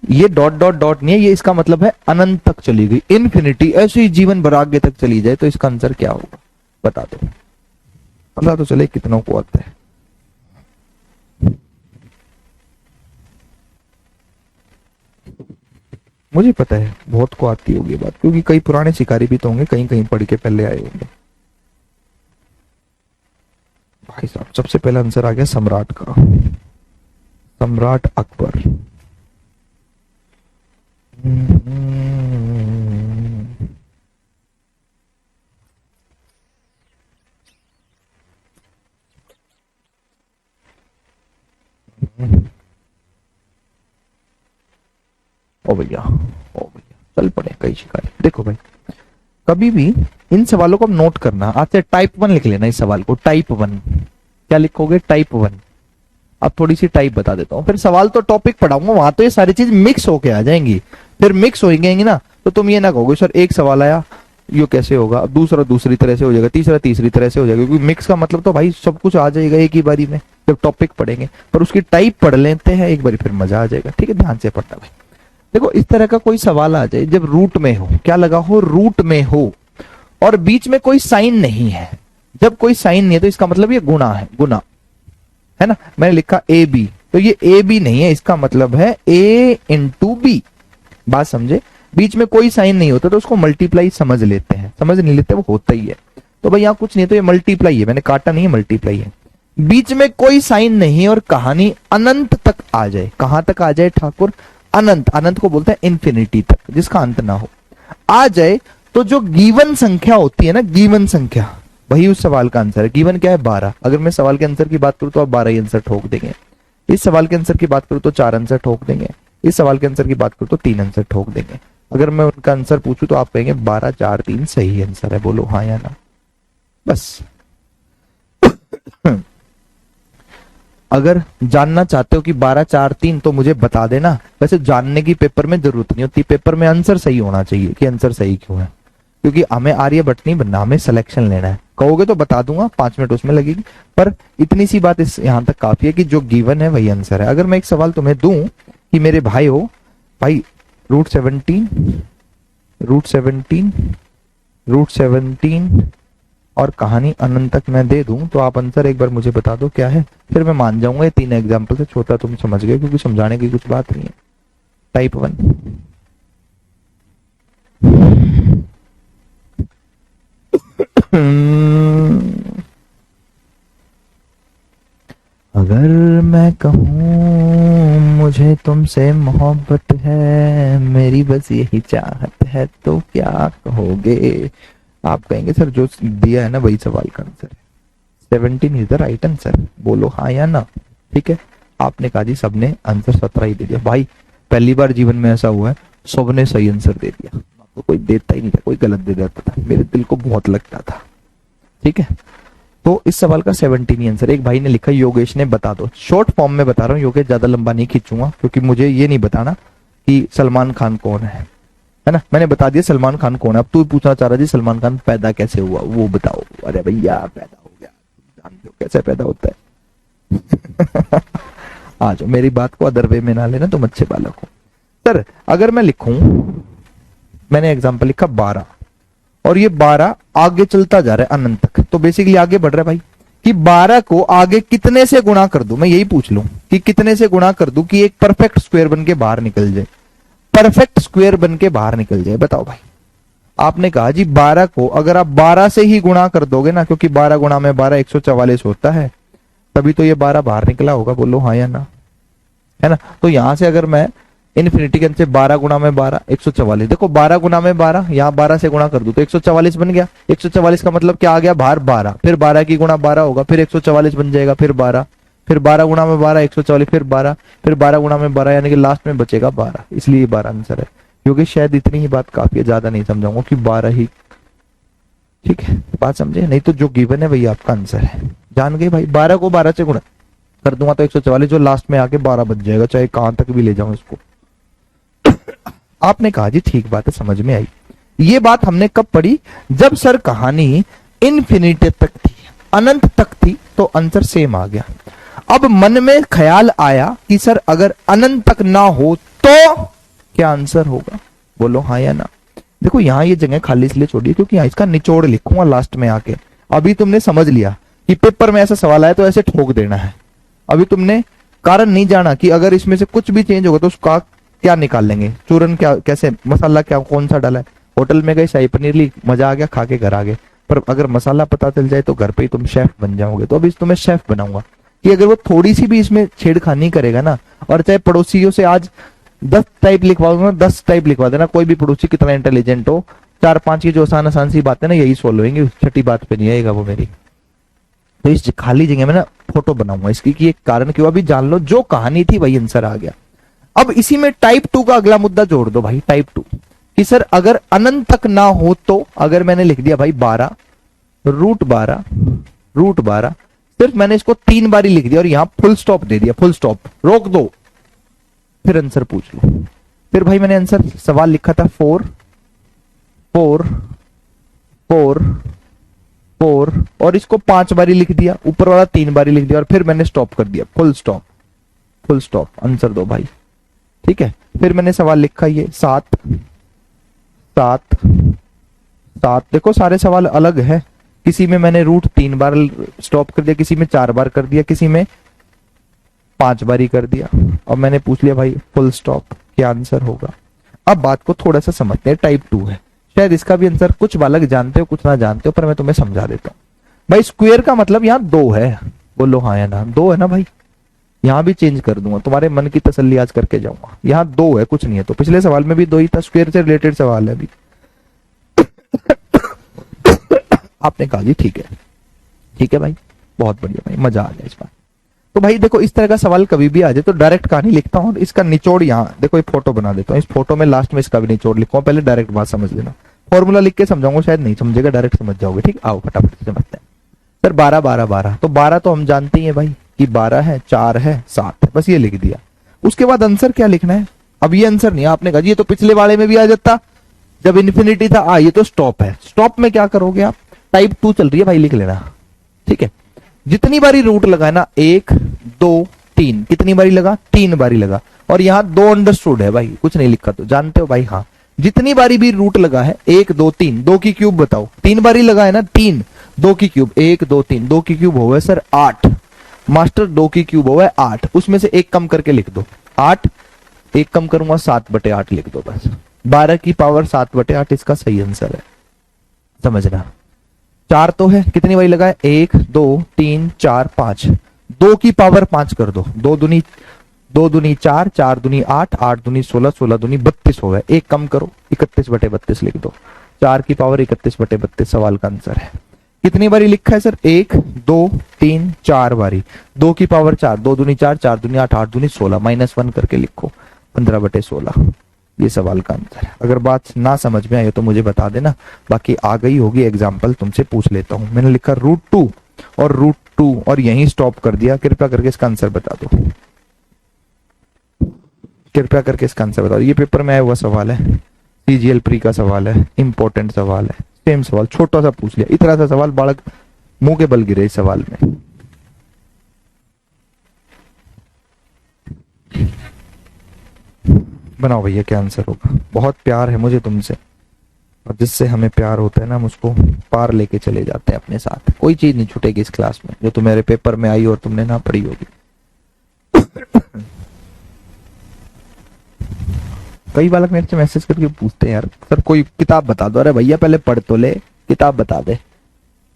ये डॉट डॉट डॉट नहीं है, ये इसका मतलब है अनंत तक चली गई, इन्फिनिटी, ऐसे ही जीवन भर आगे तक चली जाए, तो इसका आंसर क्या होगा बता दो, पता तो चले कितनों को आता है। मुझे पता है बहुत को आती होगी बात, क्योंकि कई पुराने शिकारी भी तो होंगे, कहीं कहीं पढ़ के पहले आए होंगे। भाई साहब सबसे पहला आंसर आ गया सम्राट का। सम्राट अकबर। ओ भैया, ओ भैया, चल पड़े कई शिकारी। देखो भाई, कभी भी इन सवालों को नोट करना। आज से टाइप 1 लिख लेना इस सवाल को, टाइप 1। क्या लिखोगे? टाइप 1। अब थोड़ी सी टाइप बता देता हूँ, फिर सवाल तो टॉपिक पढ़ाऊंगा, वहां तो ये सारी चीज मिक्स होके आ जाएंगी। फिर मिक्स हो जाएंगी ना, तो तुम ये ना कहोगे सर एक सवाल आया यो कैसे होगा, अब दूसरा दूसरी तरह से हो जाएगा, तीसरा तीसरी तरह से हो जाएगा, क्योंकि मिक्स का मतलब तो भाई सब कुछ आ जाएगा एक ही बारी में जब टॉपिक पढ़ेंगे। पर उसकी टाइप पढ़ लेते हैं एक बारी, फिर मजा आ जाएगा। ठीक है, ध्यान से पढ़ना भाई। देखो, इस तरह का कोई सवाल आ जाए जब रूट में हो, क्या लगा हो? रूट में हो, और बीच में कोई साइन नहीं है। जब कोई साइन नहीं है तो इसका मतलब ये गुणा है, गुना है ना। मैंने लिखा ए बी, तो ये ए बी नहीं है, इसका मतलब है ए इंटू बी। बात समझे? बीच में कोई साइन नहीं होता तो उसको मल्टीप्लाई समझ लेते हैं, समझ नहीं लेते वो होता ही है। तो भाई यहाँ कुछ नहीं है, तो ये मल्टीप्लाई है, मैंने काटा नहीं है, मल्टीप्लाई है। बीच में कोई साइन नहीं और कहानी अनंत तक आ जाए। कहां तक आ जाए ठाकुर? अनंत। अनंत को बोलते हैं इन्फिनिटी तक, जिसका अंत ना हो, आ जाए। तो जो गिवन संख्या होती है ना, गिवन संख्या, वही उस सवाल का आंसर है। गिवन क्या है? 12। अगर मैं सवाल के आंसर की बात करूं तो आप 12 ही आंसर ठोक देंगे। इस सवाल के आंसर की बात करूं तो 4 आंसर ठोक देंगे। इस सवाल के आंसर की बात करूं तो 3 आंसर ठोक देंगे। अगर मैं उनका आंसर पूछूं तो आप कहेंगे 12 4 3 सही आंसर है, बोलो हाँ या ना। बस। अगर जानना चाहते हो कि 12 4 3 तो मुझे बता देना। वैसे जानने की पेपर में जरूरत नहीं होती, पेपर में आंसर सही होना चाहिए कि आंसर सही क्यों है, क्योंकि हमें आर्यभट्ट नहीं बनना, हमें सिलेक्शन लेना है। कहोगे तो बता दूंगा, 5 मिनट उसमें लगेगी, पर इतनी सी बात इस यहां तक काफी है कि जो गिवन है वही आंसर है। अगर मैं एक सवाल तुम्हें दूं कि मेरे भाई हो, भाई रूट 17 और कहानी अनंत तक मैं दे दूं, तो आप आंसर एक बार मुझे बता दो क्या है, फिर मैं मान जाऊंगा। ये 3 एग्जाम्पल से छोटा तुम समझ गए, क्योंकि समझाने की कुछ बात नहीं है। टाइप 1। अगर मैं कहूँ मुझे तुमसे मोहब्बत है, मेरी बस यही चाहत है, तो क्या कहोगे? आप कहेंगे सर जो दिया है ना वही सवाल का आंसर है, 17 इज द राइट आंसर, बोलो हाँ या ना। ठीक है, आपने कहा जी सबने आंसर 17 ही दे दिया। भाई पहली बार जीवन में ऐसा हुआ है, सबने सही आंसर दे दिया, तो कोई देता ही नहीं था, कोई गलत दे देता था, मेरे दिल को बहुत लगता था। ठीक है, तो इस सवाल का 17 आंसर। एक भाई ने लिखा योगेश ने बता दो, शॉर्ट फॉर्म में बता रहा हूँ योगेश, ज्यादा लंबा नहीं खींचूंगा, क्योंकि मुझे ये नहीं बताना कि सलमान खान कौन है ना। मैंने बता दिया सलमान खान कौन है। अब तू पूछना चाह रहा जी सलमान खान पैदा कैसे हुआ, वो बताओ। अरे भैया पैदा हो गया, जानते हो कैसे पैदा होता है। आ जाओ, मेरी बात को अदर वे में ना लेना, तुम अच्छे बालक हो। सर अगर मैं लिखूं, मैंने एग्जाम्पल लिखा 12 और ये 12 आगे चलता जा रहा है अनंत तक, तो बेसिकली आगे बढ़ रहा है भाई, कि 12 को आगे कितने से गुणा कर दूं, मैं यही पूछ लूं कि कितने से गुणा कर दूं कि एक परफेक्ट स्क्वायर बन के बाहर निकल जाए, परफेक्ट स्क्वायर बन के बाहर निकल जाए। बताओ भाई, आपने कहा जी 12 को अगर आप 12 से ही गुणा कर दोगे ना, क्योंकि 12 गुणा में 12 144 होता है, तभी तो ये 12 बाहर निकला होगा, बोलो हाँ या ना, है ना। तो यहां से अगर मैं इन्फिनिटी के अंदर 12 गुणा में 12 144, देखो 12 गुणा में 12, यहाँ 12 से गुणा कर दूं तो 144 बन गया। 144 का मतलब क्या आ गया बाहर 12, फिर 12 की गुणा 12 होगा, फिर 144 बन जाएगा, फिर 12, फिर 12 गुणा में 12 144, फिर 12, फिर 12 गुणा में 12, यानी कि लास्ट में बचेगा 12, इसलिए 12 आंसर है। क्योंकि शायद इतनी ही बात काफी है, ज्यादा नहीं समझाऊंगा कि 12 ही। ठीक है, बात समझे? नहीं तो जो गिवन है वही आपका आंसर है। जान गए भाई, 12 को 12 से गुणा कर दूंगा तो 144, जो लास्ट में आके 12 बच जाएगा, चाहे कहां तक भी ले जाऊं इसको। आपने कहा जी ठीक बात है, समझ में आई। ये बात हमने कब पढ़ी? जब सर कहानी इन्फिनिटी तक थी, अनंत तक थी, तो आंसर सेम आ गया। अब मन में ख्याल आया कि सर अगर अनंत तक ना हो तो क्या आंसर होगा, बोलो हाँ या ना। देखो यहां ये जगह खाली इसलिए छोड़िए क्योंकि यहां इसका निचोड़ लिखूंगा लास्ट में आके। अभी तुमने समझ लिया कि पेपर में ऐसा सवाल आया तो ऐसे ठोक देना है। अभी तुमने कारण नहीं जाना कि अगर इसमें से कुछ भी चेंज होगा तो उसका क्या निकाल लेंगे, चूरन क्या, कैसे, मसाला क्या, कौन सा डाला है। होटल में गए शाही पनीर ली, मजा आ गया, खा के घर आ गए, पर अगर मसाला पता चल जाए तो घर पे ही तुम शेफ बन जाओगे। तो अभी तुम्हें शेफ बनाऊंगा कि अगर वो थोड़ी सी भी इसमें छेड़खानी करेगा ना, और चाहे पड़ोसियों से आज 10 टाइप लिखवा दूंगा, 10 टाइप लिखवा देना, कोई भी पड़ोसी कितना इंटेलिजेंट हो, 4-5 की जो आसान आसान सी बात है ना यही सोल्व होंगी, छठी बात पे नहीं आएगा वो मेरी। तो इस खाली जगह में ना फोटो बनाऊंगा इसकी कि एक कारण क्यों, अभी जान लो जो कहानी थी वही आंसर आ गया। अब इसी में टाइप 2 का अगला मुद्दा जोड़ दो भाई, टाइप 2 कि सर अगर अनंत तक ना हो तो, अगर मैंने लिख दिया भाई 12 रूट 12, सिर्फ मैंने इसको 3 बार ही लिख दिया और यहां फुल स्टॉप दे दिया, फुल स्टॉप रोक दो, फिर आंसर पूछ लो। फिर भाई मैंने आंसर सवाल लिखा था 4 4 4 4 और इसको 5 बारी लिख दिया, ऊपर वाला 3 बारी लिख दिया और फिर मैंने स्टॉप कर दिया, full stop, full stop, answer दो भाई। ठीक है, फिर मैंने सवाल लिखा ये 7 7 7, देखो सारे सवाल अलग है, किसी में मैंने रूट 3 बार स्टॉप कर दिया, किसी में 4 बार कर दिया, किसी में 5 बार ही कर दिया, और मैंने पूछ लिया भाई फुल स्टॉप, क्या आंसर होगा। अब बात को थोड़ा सा समझते हैं, टाइप 2 है, शायद इसका भी आंसर कुछ बालक जानते हो कुछ ना जानते हो, पर मैं तुम्हें समझा देता हूं। भाई स्क्वायर का मतलब यहाँ 2 है, बोलो हाँ या ना, 2 है ना भाई, यहां भी चेंज कर दूंगा, तुम्हारे मन की तसल्ली आज करके जाऊंगा, यहाँ 2 है कुछ नहीं है, तो पिछले सवाल में भी 2 ही था, स्क्वायर से रिलेटेड सवाल है अभी। आपने कहा जी ठीक है भाई, बहुत बढ़िया भाई, मजा आ गया इस बार। तो भाई देखो इस तरह का सवाल कभी भी आ जाए तो डायरेक्ट कहानी लिखता हूँ और इसका निचोड़ यहाँ देखो, एक फोटो बना देता हूँ, इस फोटो में लास्ट में इसका भी निचोड़ लिखूंगा, पहले डायरेक्ट बात समझ लेना, फॉर्मूला लिख के समझाऊंगा शायद नहीं समझेगा, डायरेक्ट समझ जाओगे। ठीक, आओ फटाफट से समझते हैं। सर 12 12 12, तो 12 तो हम जानते ही है भाई कि 12 है, 4 है, 7 है, बस ये लिख दिया। उसके बाद आंसर क्या लिखना है, अब ये आंसर नहीं, आपने कहा ये तो पिछले वाले में भी आ जाता जब इन्फिनिटी था, ये तो स्टॉप है, स्टॉप में क्या करोगे आप, टाइप 2 चल रही है भाई, लिख लेना। ठीक है, जितनी बारी रूट लगा ना, 1 2 3, कितनी बारी लगा, 3 बारी लगा, और यहाँ 2 अंडरस्टूड है भाई, कुछ नहीं लिखा तो जानते हो भाई। हाँ, जितनी बारी भी रूट लगा है 1 2 3, 2 की क्यूब बताओ, 3 बारी लगा है ना 3, 2 की क्यूब 1 2 3, 2 की क्यूब हो गए सर 8, मास्टर 2 की क्यूब हो गए 8, उसमें से 1 कम करके लिख दो 8, 1 कम करूंगा 7/8 लिख दो बस, 12 की पावर 7/8 इसका सही आंसर है, समझना। 4 तो है, कितनी बारी लगा है, 1 2 3 4 5, 2 की पावर 5 कर दो, 2 दूनी 4, 4 दूनी 8, 8 दूनी 16, 16 दूनी 32 हो गए, 1 कम करो 31/32 लिख दो, 4 की पावर 31/32 सवाल का आंसर है। कितनी बारी लिखा है सर, 1 2 3 4 बारी, 2 की पावर 4, 2 दूनी 4, 4 दूनी 8, 8 दूनी 16, -1 करके लिखो 15/16, ये सवाल का आंसर है। अगर बात ना समझ में आए तो मुझे बता देना, बाकी आ गई होगी एग्जाम्पल तुमसे पूछ लेता हूं। मैंने लिखा √2 और √2 और यहीं स्टॉप कर दिया, कृपया करके इसका आंसर बता दो, कृपया करके इसका आंसर बता दो। ये पेपर में आया हुआ सवाल है, सीजीएल प्री का सवाल है, इंपॉर्टेंट सवाल है, सेम सवाल छोटा सा पूछ लिया, इतना सा सवाल बालक मुंह के बल गिरे इस सवाल में। बनाओ भैया क्या आंसर होगा। बहुत प्यार है मुझे तुमसे, और जिससे हमें प्यार होता है ना हम उसको पार लेके चले जाते हैं अपने साथ, कोई चीज नहीं छूटेगी इस क्लास में जो तुम्हारे पेपर में आई और तुमने ना पढ़ी होगी। कई बालक मेरे से मैसेज करके पूछते हैं यार सर कोई किताब बता दो, अरे भैया पहले पढ़ तो ले, किताब बता दे।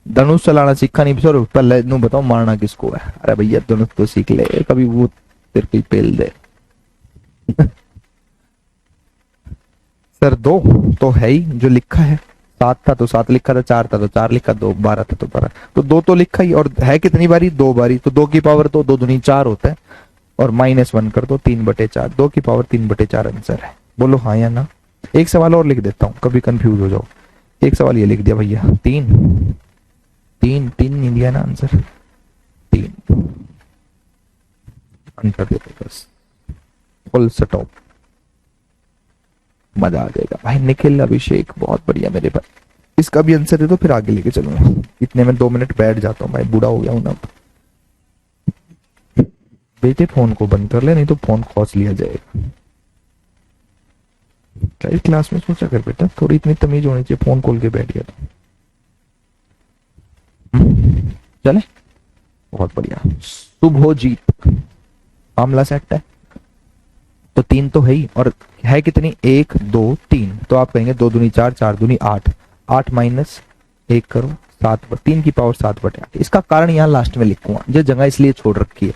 धनुष चलाना सीखा नहीं सर, पहले नू बताओ मारना किसको है, अरे भैया धनुष तो सीख ले, कभी वो तेरे को पेल दे। सर 2 तो है ही जो लिखा है, 7 था तो 7 लिखा था, 4 था तो 4 लिखा, 2 12 था तो 12, तो 2 तो लिखा ही, और है कितनी बारी, 2 बारी, तो 2 की पावर तो 2 दूनी 4 होता है, और -1 कर दो 3/4, 2 की पावर 3/4 आंसर है। बोलो हाँ या ना। एक सवाल और लिख देता हूं कभी कंफ्यूज हो जाओ, एक सवाल ये लिख दिया भैया 3 3 3 नहीं लिया ना आंसर, 3 आंसर दे दो बस, फुल स्टॉप, मजा आ जाएगा भाई। निखिल अभिषेक बहुत बढ़िया मेरे पास, इसका भी आंसर दे दो फिर आगे लेके चलूंगा, इतने में 2 मिनट बैठ जाता हूँ भाई, बूढ़ा हो गया हूं ना अब। बेटे फोन को बंद कर ले नहीं तो फोन खोस लिया जाएगा। कई क्लास में सोचा कर बेटा, थोड़ी इतनी तमीज होनी चाहिए, फोन खोल के बैठ गया तो। चले, बहुत बढ़िया। शुभोजीत, मामला सेट है, तो 3 तो है ही, और है कितनी, 1 2 3, तो आप कहेंगे 2 दूनी 4, 4 दूनी 8, 8 -1 करो 3 की पावर 7/8। इसका कारण यहाँ लास्ट में लिखूंगा, ये जगह इसलिए छोड़ रखी है।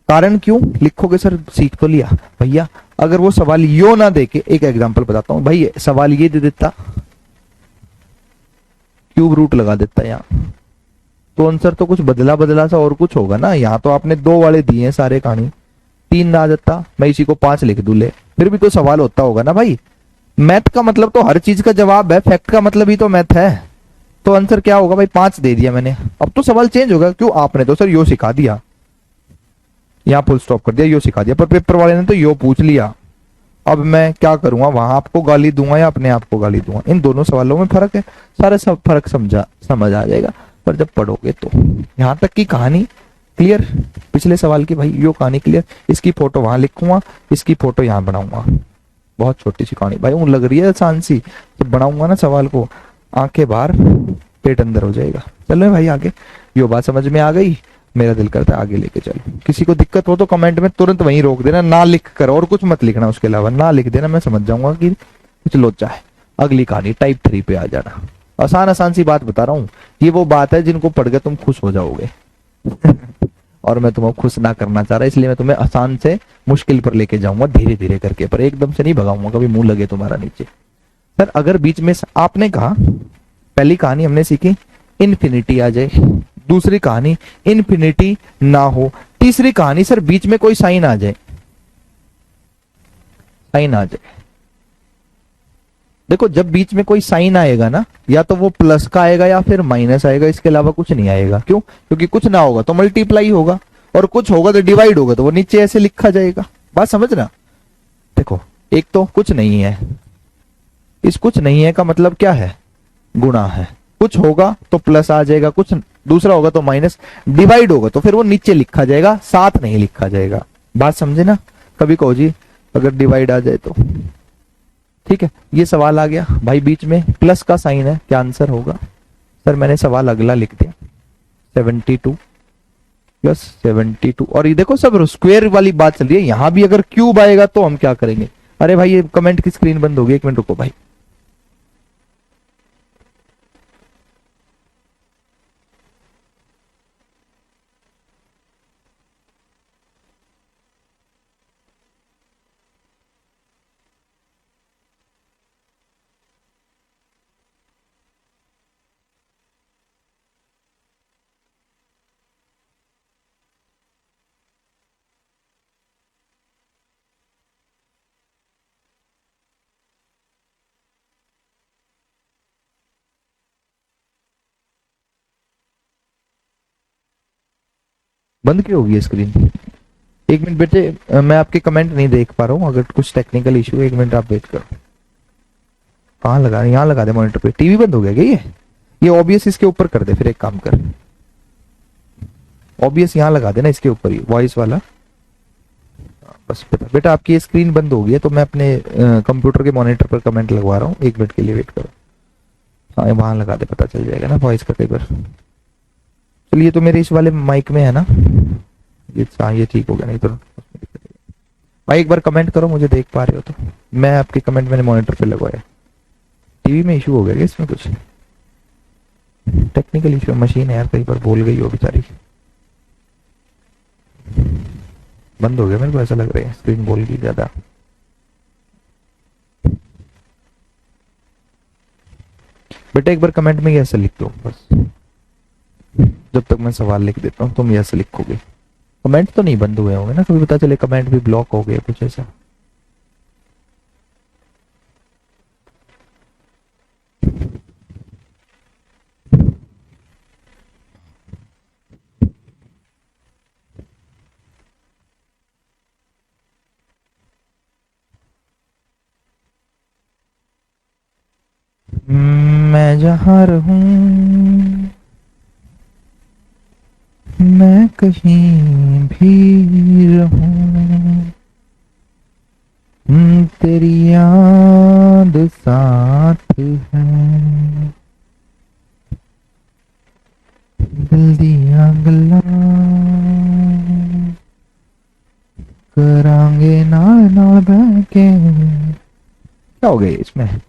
कारण क्यों लिखोगे सर, सीख तो लिया भैया। अगर वो सवाल यो ना देके, एक एग्जांपल बताता हूं भाई, सवाल ये दे देता, क्यूब रूट लगा देता यहाँ, तो आंसर तो कुछ बदला बदला सा और कुछ होगा ना। यहाँ तो आपने 2 वाले दिए हैं सारे कहानी, 3 ना आ जाता, मैं इसी को 5 लिख दूं ले, फिर भी तो सवाल होता होगा ना भाई। मैथ का मतलब तो हर चीज का जवाब है, फैक्ट का मतलब ही तो मैथ है। तो आंसर क्या होगा भाई, 5 दे दिया मैंने। अब तो सवाल चेंज होगा, क्यों, आपने तो सर यो सिखा दिया, यहाँ फुल स्टॉप कर दिया, यो सिखा दिया, पर पेपर वाले ने तो यो पूछ लिया। अब मैं क्या करूंगा, वहां आपको गाली दूंगा या अपने आप को गाली दूंगा? इन दोनों सवालों में फर्क है, सारे सब फर्क समझ आ जाएगा पर जब पढ़ोगे तो। यहां तक की कहानी क्लियर, पिछले सवाल की भाई यो कहानी क्लियर। इसकी फोटो वहां लिखूंगा, इसकी फोटो यहाँ बनाऊंगा। बहुत छोटी सी कहानी भाई, लग रही है आसान सी, जब बनाऊंगा ना सवाल को, आंखें बाहर पेट अंदर हो जाएगा। चलो भाई आगे, यो बात समझ में आ गई, मेरा दिल करता है आगे लेके चलो। किसी को दिक्कत हो तो कमेंट में तुरंत वहीं रोक देना, ना लिख कर और कुछ मत लिखना, उसके अलावा ना लिख देना, मैं समझ जाऊंगा कि कुछ लोचा है। अगली कहानी टाइप 3 पे आ जाना। आसान आसान सी बात बता रहा हूँ, ये वो बात है जिनको पढ़ के तुम खुश हो जाओगे और मैं तुम्हें खुश ना करना चाह रहा, इसलिए मैं तुम्हें आसान से मुश्किल पर लेके जाऊंगा, धीरे धीरे करके, पर एकदम से नहीं भगाऊंगा, कभी मुंह लगे तुम्हारा नीचे। सर अगर बीच में आपने कहा, पहली कहानी हमने सीखी इन्फिनिटी आ जाए, दूसरी कहानी इन्फिनिटी ना हो, तीसरी कहानी सर बीच में कोई साइन आ जाए, साइन आ जाए। देखो जब बीच में कोई साइन आएगा ना, या तो वो प्लस का आएगा या फिर माइनस आएगा, इसके अलावा कुछ नहीं आएगा। क्यों? क्योंकि कुछ ना होगा तो मल्टीप्लाई होगा, और कुछ होगा तो डिवाइड होगा, तो वो नीचे ऐसे लिखा जाएगा। बात समझना। देखो एक तो कुछ नहीं है, इस कुछ नहीं है का मतलब क्या है, गुणा है। कुछ होगा तो प्लस आ जाएगा, कुछ दूसरा होगा तो माइनस, डिवाइड होगा तो फिर वो नीचे लिखा जाएगा, साथ नहीं लिखा जाएगा। बात समझे ना? कभी कहो जी अगर डिवाइड आ जाए तो, ठीक है। ये सवाल आ गया भाई, बीच में प्लस का साइन है, क्या आंसर होगा? सर मैंने सवाल अगला लिख दिया, 72 प्लस 72। और ये देखो सब स्क्वायर वाली बात चल रही है, यहां भी अगर क्यूब आएगा तो हम क्या करेंगे? अरे भाई ये कमेंट की स्क्रीन बंद होगी, 1 मिनट रुको भाई। बंद क्यों होगी स्क्रीन? 1 मिनट बेटे, मैं आपके कमेंट नहीं देख पा रहा हूँ, अगर कुछ टेक्निकल इशू है 1 मिनट आप वेट करो। कहाँ लगा? यहाँ लगा दे मॉनिटर पे। टीवी बंद हो गया क्या ये ओबीएस इसके ऊपर कर दे, फिर एक काम कर, ओबीएस यहाँ लगा देना इसके ऊपर ही, वॉइस वाला। बस बेटा आपकी ये स्क्रीन बंद हो गई है, तो मैं अपने कंप्यूटर के मॉनिटर पर कमेंट लगवा रहा हूँ, 1 मिनट के लिए वेट करो। हाँ वहां लगा दे, पता चल जाएगा ना वॉइस का कई बार। चलिए तो मेरे इस वाले माइक में है ना ये? हाँ ये ठीक हो गया, नहीं तो भाई एक बार कमेंट करो, मुझे देख पा रहे हो तो। मैं आपके कमेंट मैंने मॉनिटर पे लगवाया। टीवी में इशू हो गया क्या इसमें? कुछ टेक्निकल इशू, मशीन है यार, कई बार बोल गई हो बेचारी। बंद हो गया, मेरे को ऐसा लग रहा है स्क्रीन बोल गई ज्यादा। बेटा एक बार कमेंट में ऐसा लिख दो बस, जब तक मैं सवाल लिख देता हूँ तुम ऐसे लिखोगे। कमेंट तो नहीं बंद हुए होंगे ना, कभी पता चले कमेंट भी ब्लॉक हो गए कुछ ऐसा। मैं जहाँ रहूं, मैं कहीं भी रहूं, तेरी याद साथ है, दिल दिया गल्ला करांगे नाल नाल बह के। क्या हो गया इसमें?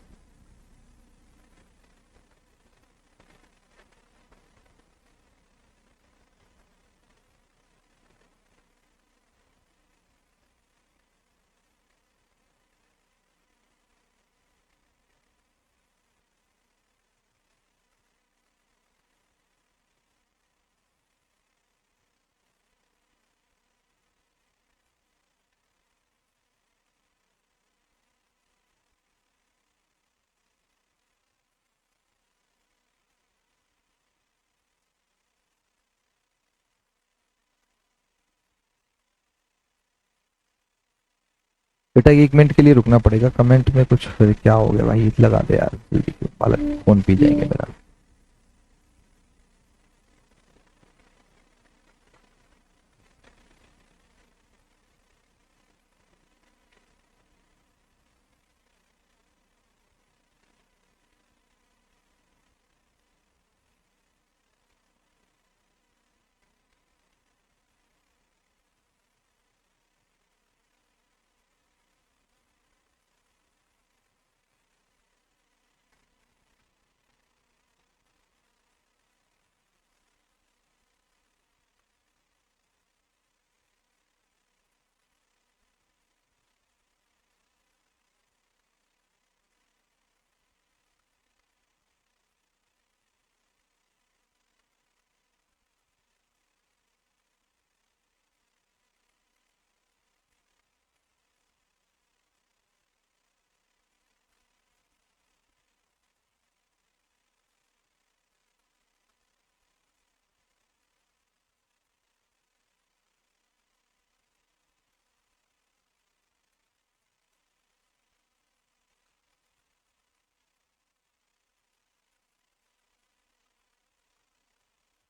बेटा 1 मिनट के लिए रुकना पड़ेगा, कमेंट में कुछ फिर क्या हो गया भाई, लगा दे यार जल्दी, बालक फोन पी जाएंगे मेरा।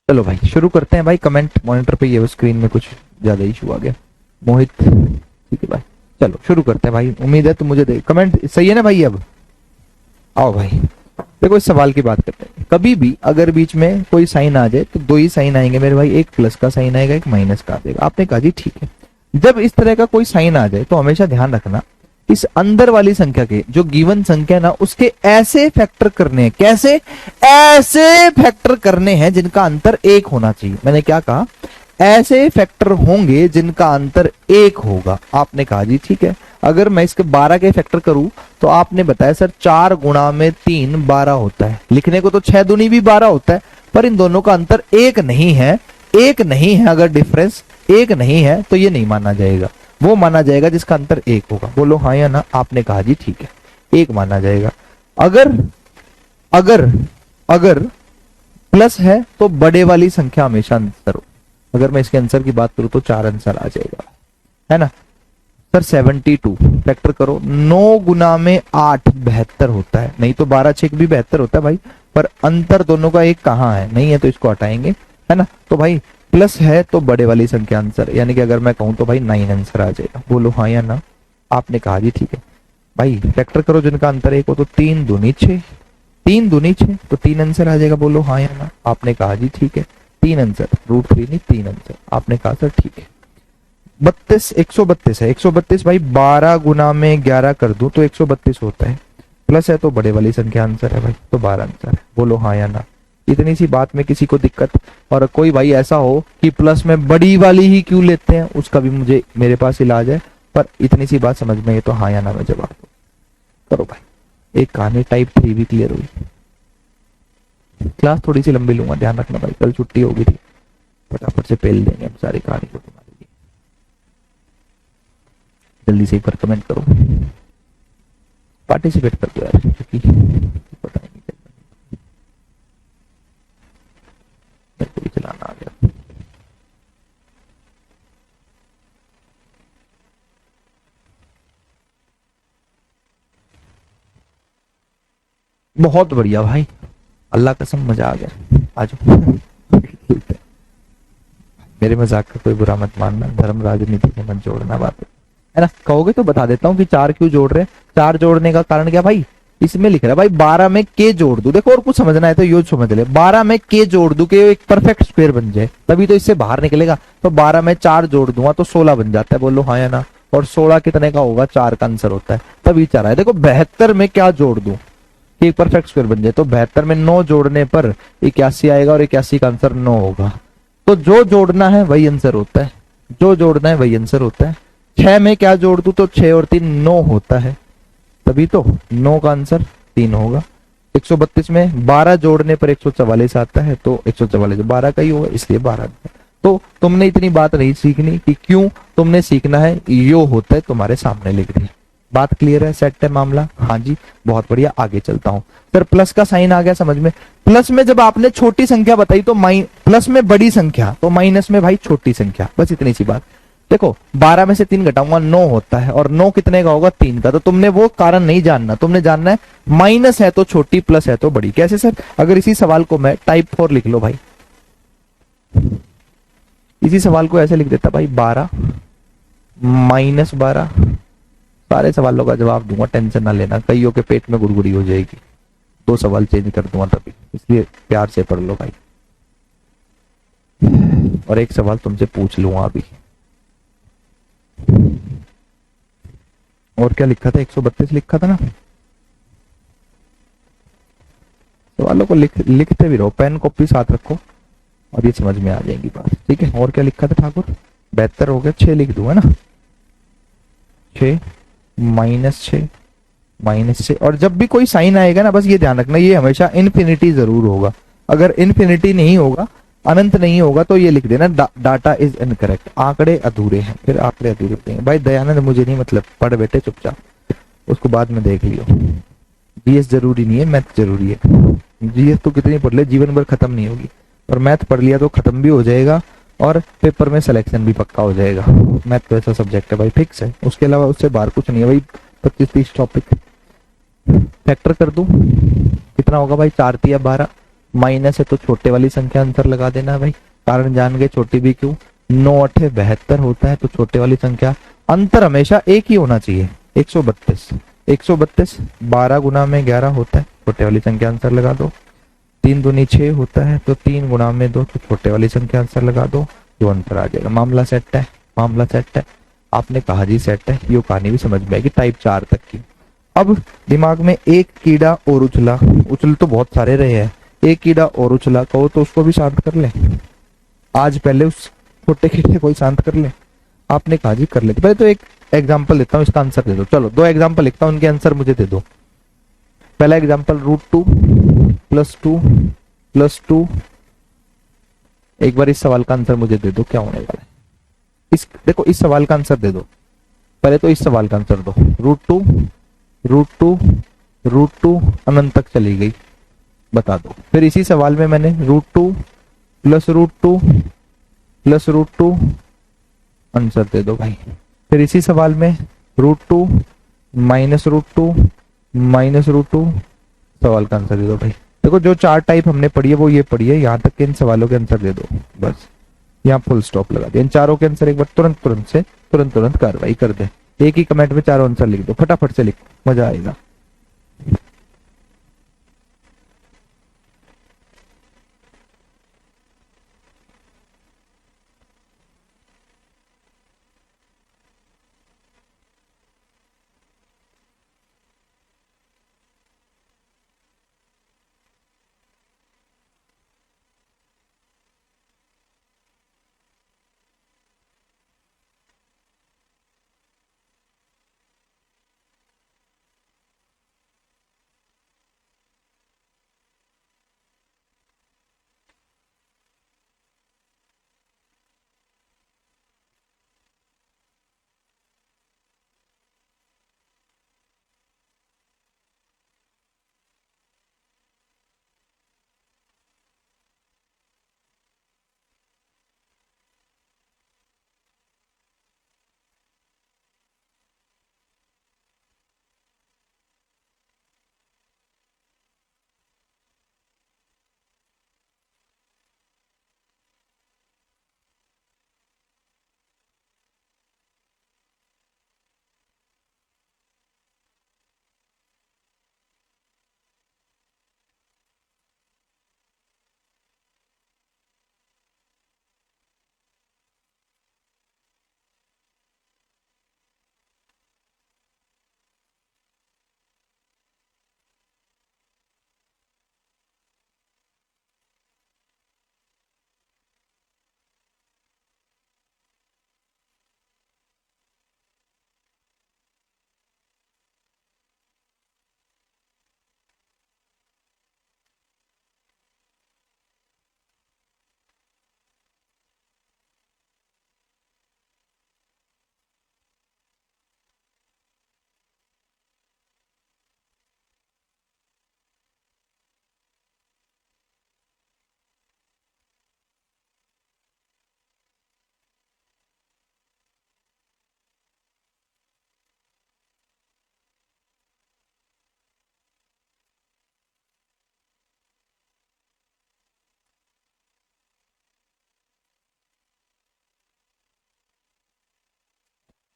चलो भाई शुरू करते हैं भाई। कमेंट मॉनिटर पे ये स्क्रीन में कुछ ज्यादा इशू आ गया। मोहित ठीक है भाई, चलो शुरू करते हैं भाई। उम्मीद है तुम मुझे दे कमेंट सही है ना भाई। अब आओ भाई, देखो इस सवाल की बात करते हैं। कभी भी अगर बीच में कोई साइन आ जाए तो दो ही साइन आएंगे मेरे भाई, एक प्लस का साइन आएगा, एक माइनस का आ जाएगा। आपने कहा जी ठीक है। जब इस तरह का कोई साइन आ जाए तो हमेशा ध्यान रखना इस अंदर वाली संख्या के जो गिवन संख्या ना उसके ऐसे फैक्टर करने हैं। कैसे? ऐसे फैक्टर करने हैं जिनका अंतर एक होना चाहिए। मैंने क्या कहा? ऐसे फैक्टर होंगे जिनका अंतर एक होगा। आपने कहा जी ठीक है। अगर मैं इसके 12 के फैक्टर करूं तो आपने बताया सर 4 गुणा में 3 12 होता है। लिखने को तो 6 दूनी भी 12 होता है, पर इन दोनों का अंतर एक नहीं है। एक नहीं है, अगर डिफरेंस एक नहीं है तो ये नहीं माना जाएगा। वो माना जाएगा जिसका अंतर एक होगा। बोलो हाँ या ना। आपने कहा जी ठीक है, एक माना जाएगा। अगर अगर अगर प्लस है तो बड़े वाली संख्या हमेशा आंसर हो। अगर मैं इसके आंसर की बात करूं तो 4 आंसर आ जाएगा, है ना सर। 72 फैक्टर करो, 9 गुना में 8 72 होता है। नहीं तो 12 6 भी 72 होता है भाई, पर अंतर दोनों का एक कहाँ है? नहीं है तो इसको हटाएंगे, है ना। तो भाई प्लस है तो बड़े वाली संख्या आंसर, यानी कि अगर मैं कहूं तो भाई 9 आंसर आ जाएगा। बोलो हाँ या ना। आपने कहा जी ठीक है भाई। फैक्टर करो जिनका अंतर एक हो, तो 3 दूनी 6, 3 दूनी 6 तो 3 आंसर आ जाएगा। बोलो हाँ या ना। आपने कहा जी ठीक है, 3 आंसर, √3 नहीं 3 आंसर। आपने कहा सर ठीक है। 132 है। 132 भाई 12 गुना में 11 कर दूं तो 132 होता है। प्लस है तो बड़े वाली संख्या आंसर है भाई, तो 12 आंसर है। बोलो हाँ या ना। इतनी सी बात में किसी को दिक्कत? और कोई भाई ऐसा हो कि प्लस में बड़ी वाली ही क्यों लेते हैं, उसका भी मुझे मेरे पास इलाज है। पर इतनी सी बात समझ में, ये तो हाँ या ना में जवाब दो। करो भाई। एक कहानी टाइप 3 भी क्लियर हुई। क्लास थोड़ी सी लंबी लूंगा, ध्यान रखना भाई, कल छुट्टी होगी थी। फटाफट से पेल देंगे हम सारी कहानी को तुम्हारे लिए। जल्दी से एक बार कमेंट करो, पार्टिसिपेट कर दो यार, क्योंकि पता नहीं मेरे को भी चलाना आ गया। बहुत बढ़िया भाई, अल्लाह कसम मजा आ गया। आज मेरे मजाक का कोई बुरा मत मानना, धर्म राजनीति से मत जोड़ना बात, है ना। कहोगे तो बता देता हूँ कि 4 क्यों जोड़ रहे हैं। 4 जोड़ने का कारण क्या भाई? इसमें लिख रहा है भाई 12 में के जोड़ दू। देखो और कुछ समझना है तो यो समझ ले, 12 में के जोड़ दू कि एक परफेक्ट स्क्वायर बन जाए, तभी तो इससे बाहर निकलेगा। तो 12 में 4 जोड़ दूंगा तो 16 बन जाता है। बोलो हाँ या ना। और 16 कितने का होगा? 4 का आंसर होता है। तभी चाह रहा है। देखो 72 में क्या जोड़ दूं कि एक परफेक्ट स्क्वायर बन जाए, तो 72 में 9 जोड़ने पर 81 आएगा और 81 का आंसर 9 होगा। तो जो जोड़ना है वही आंसर होता है, जो जोड़ना है वही आंसर होता है। 6 में क्या जोड़ दूं तो 6 और 3 9 होता है, तभी तो 9 का आंसर 3 होगा। 132 में 12 जोड़ने पर 144 आता है, तो 144 12 का ही होगा, इसलिए 12। तो तुमने इतनी बात नहीं सीखनी कि क्यों, तुमने सीखना है यो होता है तुम्हारे सामने लिख दिया। बात क्लियर है? सेट है मामला? हाँ जी बहुत बढ़िया। आगे चलता हूं सर। प्लस का साइन आ गया समझ में। प्लस में जब आपने छोटी संख्या बताई तो प्लस में बड़ी संख्या, तो माइनस में भाई छोटी संख्या, बस इतनी सी बात। देखो 12 में से 3 घटाऊंगा 9 होता है, और 9 कितने का होगा? 3 का। तो तुमने वो कारण नहीं जानना, तुमने जानना है माइनस है तो छोटी, प्लस है तो बड़ी। कैसे सर? अगर इसी सवाल को मैं टाइप 4 लिख लो भाई, इसी सवाल को ऐसे लिख देता भाई, 12 माइनस 12। सारे सवालों का जवाब दूंगा, टेंशन ना लेना, कईयों के पेट में गुड़गुड़ी हो जाएगी। 2 सवाल चेंज कर दूंगा तभी, इसलिए प्यार से पढ़ लो भाई। और एक सवाल तुमसे पूछ लूंगा अभी, और क्या लिखा था? 132 लिखा था ना? सवालों को लिखते भी रहो, पेन कॉपी साथ रखो, और ये समझ में आ जाएगी बात। ठीक है, और क्या लिखा था ठाकुर? 72 हो गया, 6 लिख दूंगा ना, 6 माइनस 6 माइनस 6। और जब भी कोई साइन आएगा ना, बस ये ध्यान रखना, ये हमेशा इन्फिनिटी जरूर होगा। अगर इन्फिनिटी नहीं होगा, अनंत नहीं होगा, तो ये लिख देना डाटा इज इनकरेक्ट, आंकड़े अधूरे हैं। फिर आंकड़े अधूरे होते हैं भाई। दयानंद मुझे नहीं मतलब, पढ़ बेटे चुपचाप, उसको बाद में देख लियो। जीएस जरूरी नहीं है, मैथ जरूरी है। जीएस तो कितनी पढ़ ले, जीवन भर खत्म नहीं होगी, और मैथ पढ़ लिया तो खत्म भी हो जाएगा, और पेपर में सिलेक्शन भी पक्का हो जाएगा। मैथ तो ऐसा सब्जेक्ट है भाई, फिक्स है, उसके अलावा उससे बाहर कुछ नहीं है भाई। 25-30 टॉपिक फैक्टर कर दूं, कितना होगा भाई? 4×3 = 12, माइनस है तो छोटे वाली संख्या आंसर लगा देना भाई। कारण जान गए, छोटी भी क्यों? 9×8 = 72 होता है, तो छोटे वाली संख्या, अंतर हमेशा एक ही होना चाहिए। 132, 132 12×11 होता है, छोटे वाली संख्या आंसर लगा दो। 3×2 = 6 होता है, तो 3×2, तो छोटे वाली संख्या आंसर लगा दो, जो अंतर आ जाएगा। मामला सेट है, मामला सेट है। आपने कहा जी सेट है, ये कहानी भी समझ में आएगी टाइप 4 तक की। अब दिमाग में एक कीड़ा और उछला, उछल तो बहुत सारे रहे हैं, एक कीड़ा और उछला कहो तो उसको भी शांत कर ले। आज पहले उस छोटे कीड़े को ही शांत कर ले। आपने कहा जी कर लेते, पहले तो एक एग्जांपल देता हूँ, इसका आंसर दे दो। चलो 2 एग्जांपल लिखता हूँ, उनके आंसर मुझे दे दो। पहला एग्जांपल √2 + 2 + 2। एक बार इस सवाल का आंसर मुझे दे दो, क्या होने वाला है? इस देखो, इस सवाल का आंसर दे दो, पहले तो इस सवाल का आंसर दो। √2 √2 √2 अनंत तक चली गई, बता दो। फिर इसी सवाल में मैंने √2 + √2 + √2, आंसर दे दो भाई। फिर इसी सवाल में √2 -√2 -√2, सवाल का आंसर दे दो भाई। देखो जो 4 टाइप हमने पढ़ी है वो ये पढ़ी है, यहाँ तक के इन सवालों के आंसर दे दो, बस यहाँ फुल स्टॉप लगा दिया। इन चारों के आंसर एक बार तुरंत कार्रवाई कर दे। एक ही कमेंट में चारों आंसर लिख दो, फटाफट से लिख, मजा आएगा।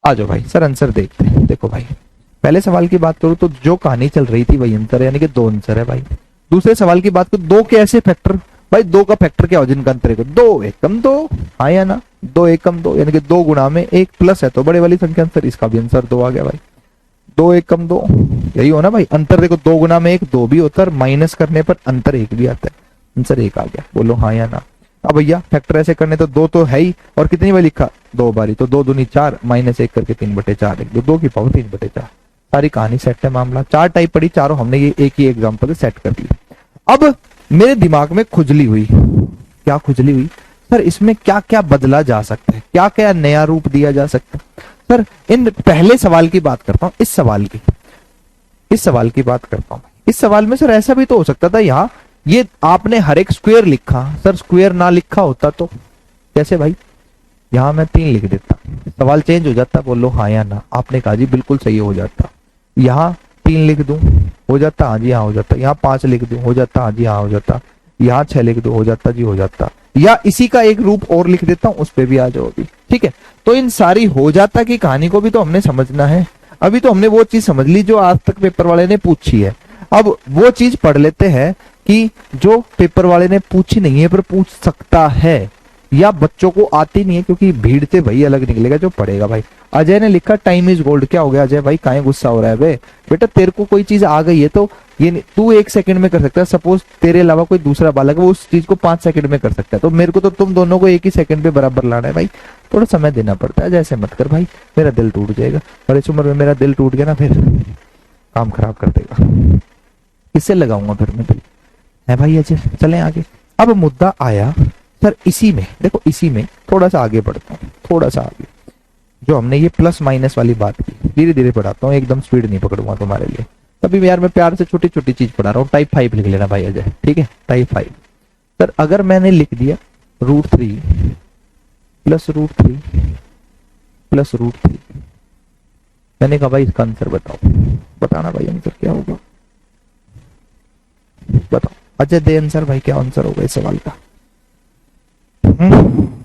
आ जाओ भाई सर आंसर देखते हैं। देखो भाई पहले सवाल की बात करूं तो जो कहानी चल रही थी वही आंसर है, यानी कि 2 आंसर है भाई। दूसरे सवाल की बात करूं 2 के ऐसे फैक्टर, भाई 2 का फैक्टर क्या हो जिनका अंतर है 2 एकम 2, हाँ या ना, 2 एकम 2 यानी कि 2 गुणा में 1 प्लस है तो बड़े वाली संख्या आंसर, इसका भी आंसर 2 आ गया भाई। 2 एकम 2 यही हो ना भाई, अंतर देखो 2 गुना में 1 2 भी होता है, माइनस करने पर अंतर 1 भी आता है, आंसर 1 आ गया। बोलो हाँ या ना। अब भैया फैक्टर ऐसे करने तो 2 तो है ही, और कितनी बार लिखा 2 बारी, तो 2 दूनी 4 माइनस 1 करके 3/4 लिख दो, 2 की पावर 3/4। सारी कहानी सेट है, मामला 4 टाइप पड़ी, चारों हमने ये एक ही एग्जांपल सेट कर दी। अब मेरे दिमाग में खुजली हुई, क्या खुजली हुई सर, इसमें क्या क्या बदला जा सकता है, क्या क्या नया रूप दिया जा सकता है सर। इन पहले सवाल की बात करता हूं, इस सवाल की बात करता हूं। इस सवाल में सर ऐसा भी तो हो सकता था, यहाँ ये आपने हर एक स्क्वायर लिखा, सर स्क्वायर ना लिखा होता तो कैसे भाई, यहां मैं 3 लिख देता, सवाल चेंज हो जाता। बोलो हाँ या ना। आपने कहा जी बिल्कुल सही हो जाता, यहाँ 3 लिख दूं हो जाता, हाँ जी हाँ हो जाता। यहाँ 5 लिख दूं हो जाता, हाँ जी हाँ हो जाता। यहाँ 6 लिख दूं हो जाता जी हो जाता। या इसी का एक रूप और लिख देता हूं, उस पे भी आ जाओ अभी, ठीक है। तो इन सारी हो जाता की कहानी को भी तो हमने समझना है। अभी तो हमने वो चीज समझ ली जो आज तक पेपर वाले ने पूछी है, अब वो चीज पढ़ लेते हैं कि जो पेपर वाले ने पूछी नहीं है पर पूछ सकता है, या बच्चों को आती नहीं है, क्योंकि भीड़ से वही अलग निकलेगा जो पढ़ेगा भाई। अजय ने लिखा टाइम इज गोल्ड, क्या हो गया अजय भाई, काहे गुस्सा हो रहा है बे? बेटा तेरे को कोई चीज आ गई है तो ये तू 1 सेकंड में कर सकता है, सपोज तेरे अलावा कोई दूसरा बालक है वो उस चीज को 5 सेकंड में कर सकता है, तो मेरे को तो तुम दोनों को 1 ही सेकंड पे बराबर लाना है भाई, थोड़ा समय देना पड़ता है। जैसे मत कर भाई, मेरा दिल टूट जाएगा, और इस उम्र में मेरा दिल टूट गया ना फिर काम खराब कर देगा, किससे लगाऊंगा फिर मैं दिल, है भाई अजय। चले आगे। अब मुद्दा आया सर इसी में, देखो इसी में थोड़ा सा आगे बढ़ता हूँ, थोड़ा सा आगे, जो हमने ये प्लस माइनस वाली बात की, धीरे धीरे पढ़ाता हूँ, एकदम स्पीड नहीं पकड़ूंगा तुम्हारे लिए। तभी यार मैं प्यार से छोटी छोटी चीज पढ़ा रहा हूँ। टाइप 5 लिख लेना भाई अजय, ठीक है। टाइप 5 सर अगर मैंने लिख दिया √3 प्लस √3 प्लस √3, मैंने कहा भाई इसका आंसर बताओ, बताना भाई आंसर क्या होगा, बताओ अजय दे आंसर भाई, क्या आंसर होगा इस सवाल का।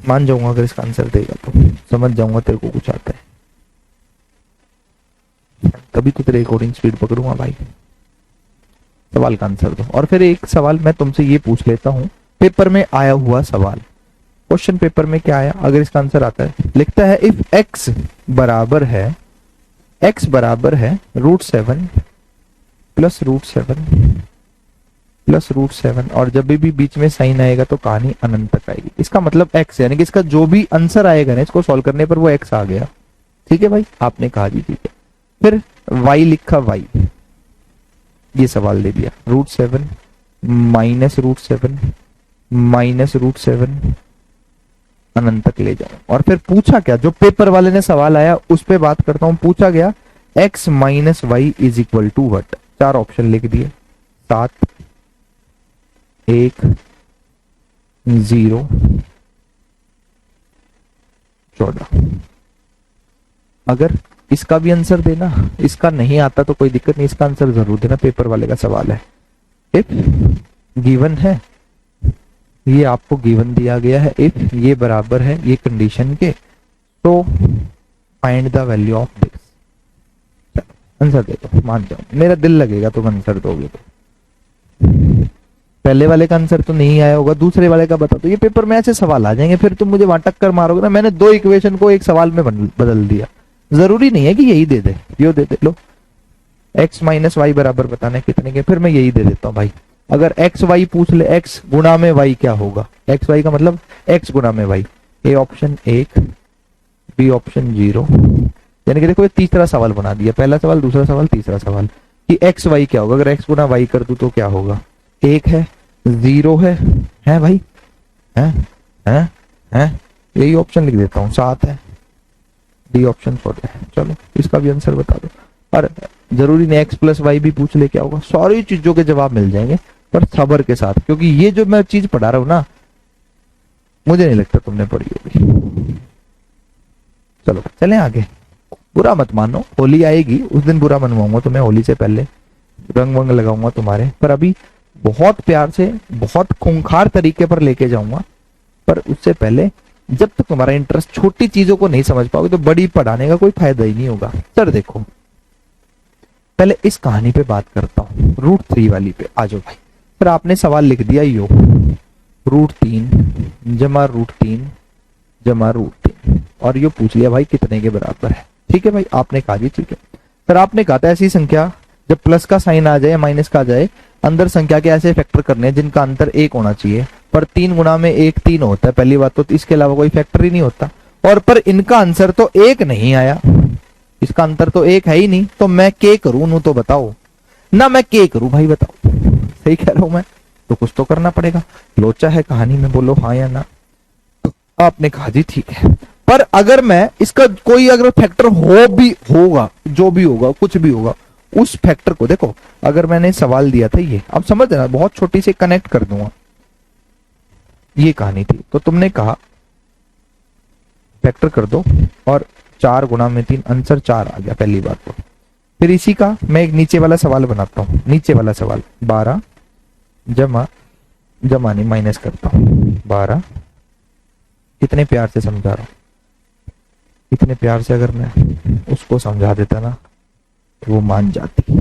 मान जाऊंगा अगर इसका आंसर देगा तो, समझ जाऊंगा तेरे को कुछ आता है, तभी तो तेरे अकॉर्डिंग स्पीड पकड़ूंगा भाई। सवाल का आंसर दो। और फिर एक सवाल मैं तुमसे ये पूछ लेता हूं, पेपर में आया हुआ सवाल, क्वेश्चन पेपर में क्या आया, अगर इसका आंसर आता है, लिखता है इफ x बराबर है √7 प्लस √7 प्लस √7, और जब भी बीच में साइन आएगा तो कहानी अनंत तक आएगी। इसका मतलब x, यानी कि इसका जो भी आंसर आएगा ना इसको सॉल्व करने पर वो x आ गया, ठीक है भाई। आपने कहा जी ठीक है। फिर y लिखा, y ये सवाल दे दिया √7 माइनस √7 अनंत तक ले जाओ। और फिर पूछा क्या, जो पेपर वाले ने सवाल आया उस पे बात करता हूं। पूछा गया x minus y is equal to what, 4 option लिख दिए, 7 1 0 14। अगर इसका भी आंसर देना, इसका नहीं आता तो कोई दिक्कत नहीं, इसका आंसर जरूर देना, पेपर वाले का सवाल है। इफ गिवन है, ये आपको गिवन दिया गया है, इफ ये बराबर है ये कंडीशन के, तो find the value of this. Answer दे दो, मान जाओ, मेरा दिल लगेगा तुम आंसर दोगे तो। पहले वाले का आंसर तो नहीं आया होगा, दूसरे वाले का बता दो। ये पेपर में ऐसे सवाल आ जाएंगे, फिर तुम मुझे वहां टक्कर मारोगे ना। मैंने 2 इक्वेशन को एक सवाल में बदल दिया, जरूरी नहीं है कि यही दे दे, यो दे दे लो, x माइनस वाई बराबर बताने कितने के, फिर मैं यही दे देता हूँ भाई। अगर x y पूछ ले, x गुणा में y क्या होगा, x y का मतलब x गुणा में y, A option 1 B option 0, यानी कि देखो ये तीसरा सवाल बना दिया, पहला सवाल दूसरा सवाल तीसरा सवाल, कि x y क्या होगा, अगर x गुणा y कर दूं तो क्या होगा, 1 है 0 है भाई, है यही ऑप्शन लिख देता हूँ, 7 है, डी ऑप्शन 14 है। चलो इसका भी आंसर बता दो। और जरूरी नहीं x प्लस वाई भी पूछ ले क्या होगा, सारी चीजों के जवाब मिल जाएंगे, पर सब्र के साथ, क्योंकि ये जो मैं चीज पढ़ा रहा हूं ना, मुझे नहीं लगता तुमने पढ़ी होगी। चलो चलें आगे, बुरा मत मानो, होली आएगी उस दिन बुरा मनवाऊंगा तुम्हें, होली से पहले रंग वंग लगाऊंगा तुम्हारे, पर अभी बहुत प्यार से बहुत खूंखार तरीके पर लेके जाऊंगा। पर उससे पहले जब तक तुम्हारा इंटरेस्ट छोटी चीजों को नहीं समझ पाओगे तो बड़ी पढ़ाने का कोई फायदा ही नहीं होगा। सर देखो, पहले इस कहानी पे बात करता हूँ, √3 वाली पे आ जाओ भाई। फिर आपने सवाल लिख दिया यो √3 जमा √3 जमा √3 और यो पूछ लिया भाई कितने के बराबर है। ठीक है भाई, आपने कहा जी ठीक है। फिर आपने कहा था ऐसी संख्या जब प्लस का साइन आ जाए माइनस का आ जाए, अंदर संख्या के ऐसे फैक्टर करने हैं जिनका अंतर 1 होना चाहिए, पर 3 गुना में 1 3 होता है। पहली बात तो इसके अलावा कोई फैक्टर ही नहीं होता, और पर इनका आंसर तो 1 नहीं आया, इसका अंतर तो 1 है ही नहीं, तो मैं के करूं नू तो बताओ ना, मैं के करूं भाई बताओ। सही कह रहा हूं मैं, तो कुछ तो करना पड़ेगा। लोचा है कहानी में, बोलो हाँ या ना। तो आपने कहा जी ठीक है, पर अगर मैं इसका कोई अगर फैक्टर होगा, जो भी होगा कुछ भी होगा, उस फैक्टर को देखो, अगर मैंने सवाल दिया था ये, अब समझ रहा, बहुत छोटी सी कनेक्ट कर दूंगा, ये कहानी थी तो तुमने कहा फैक्टर कर दो और 4 गुना में 3 आंसर 4 आ गया पहली बात तो। फिर इसी का मैं एक नीचे वाला सवाल बनाता हूं, नीचे वाला सवाल 12 जमा नहीं माइनस करता हूं 12, कितने प्यार से समझा रहा हूं, इतने प्यार से अगर मैं उसको समझा देता ना तो वो मान जाती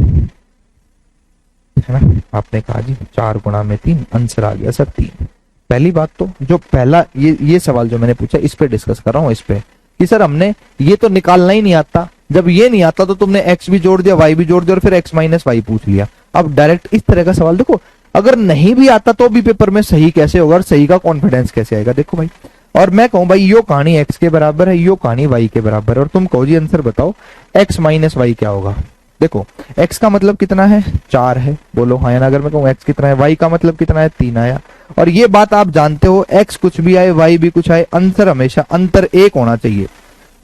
है ना। आपने कहा जी 4 गुना में 3 आंसर आ गया सर 3। पहली बात तो जो पहला ये सवाल जो मैंने पूछा इस पे डिस्कस कर रहा हूं, इस पे कि सर हमने ये तो निकालना ही नहीं आता, जब ये नहीं आता तो तुमने x भी जोड़ दिया y भी जोड़ दिया और फिर x माइनस वाई पूछ लिया। अब डायरेक्ट इस तरह का सवाल देखो, अगर नहीं भी आता तो भी पेपर में सही कैसे होगा और सही का कॉन्फिडेंस कैसे आएगा। देखो भाई, और मैं कहूं भाई यो कहानी x के बराबर है, यो कहानी y के बराबर है, और तुम कहो जी आंसर बताओ x माइनस वाई क्या होगा। देखो x का मतलब कितना है 4 है, बोलो हाँ या ना। अगर मैं कहूँ x कितना है, y का मतलब कितना है 3 आया। और ये बात आप जानते हो x कुछ भी आए y भी कुछ आए, अंतर हमेशा अंतर 1 होना चाहिए,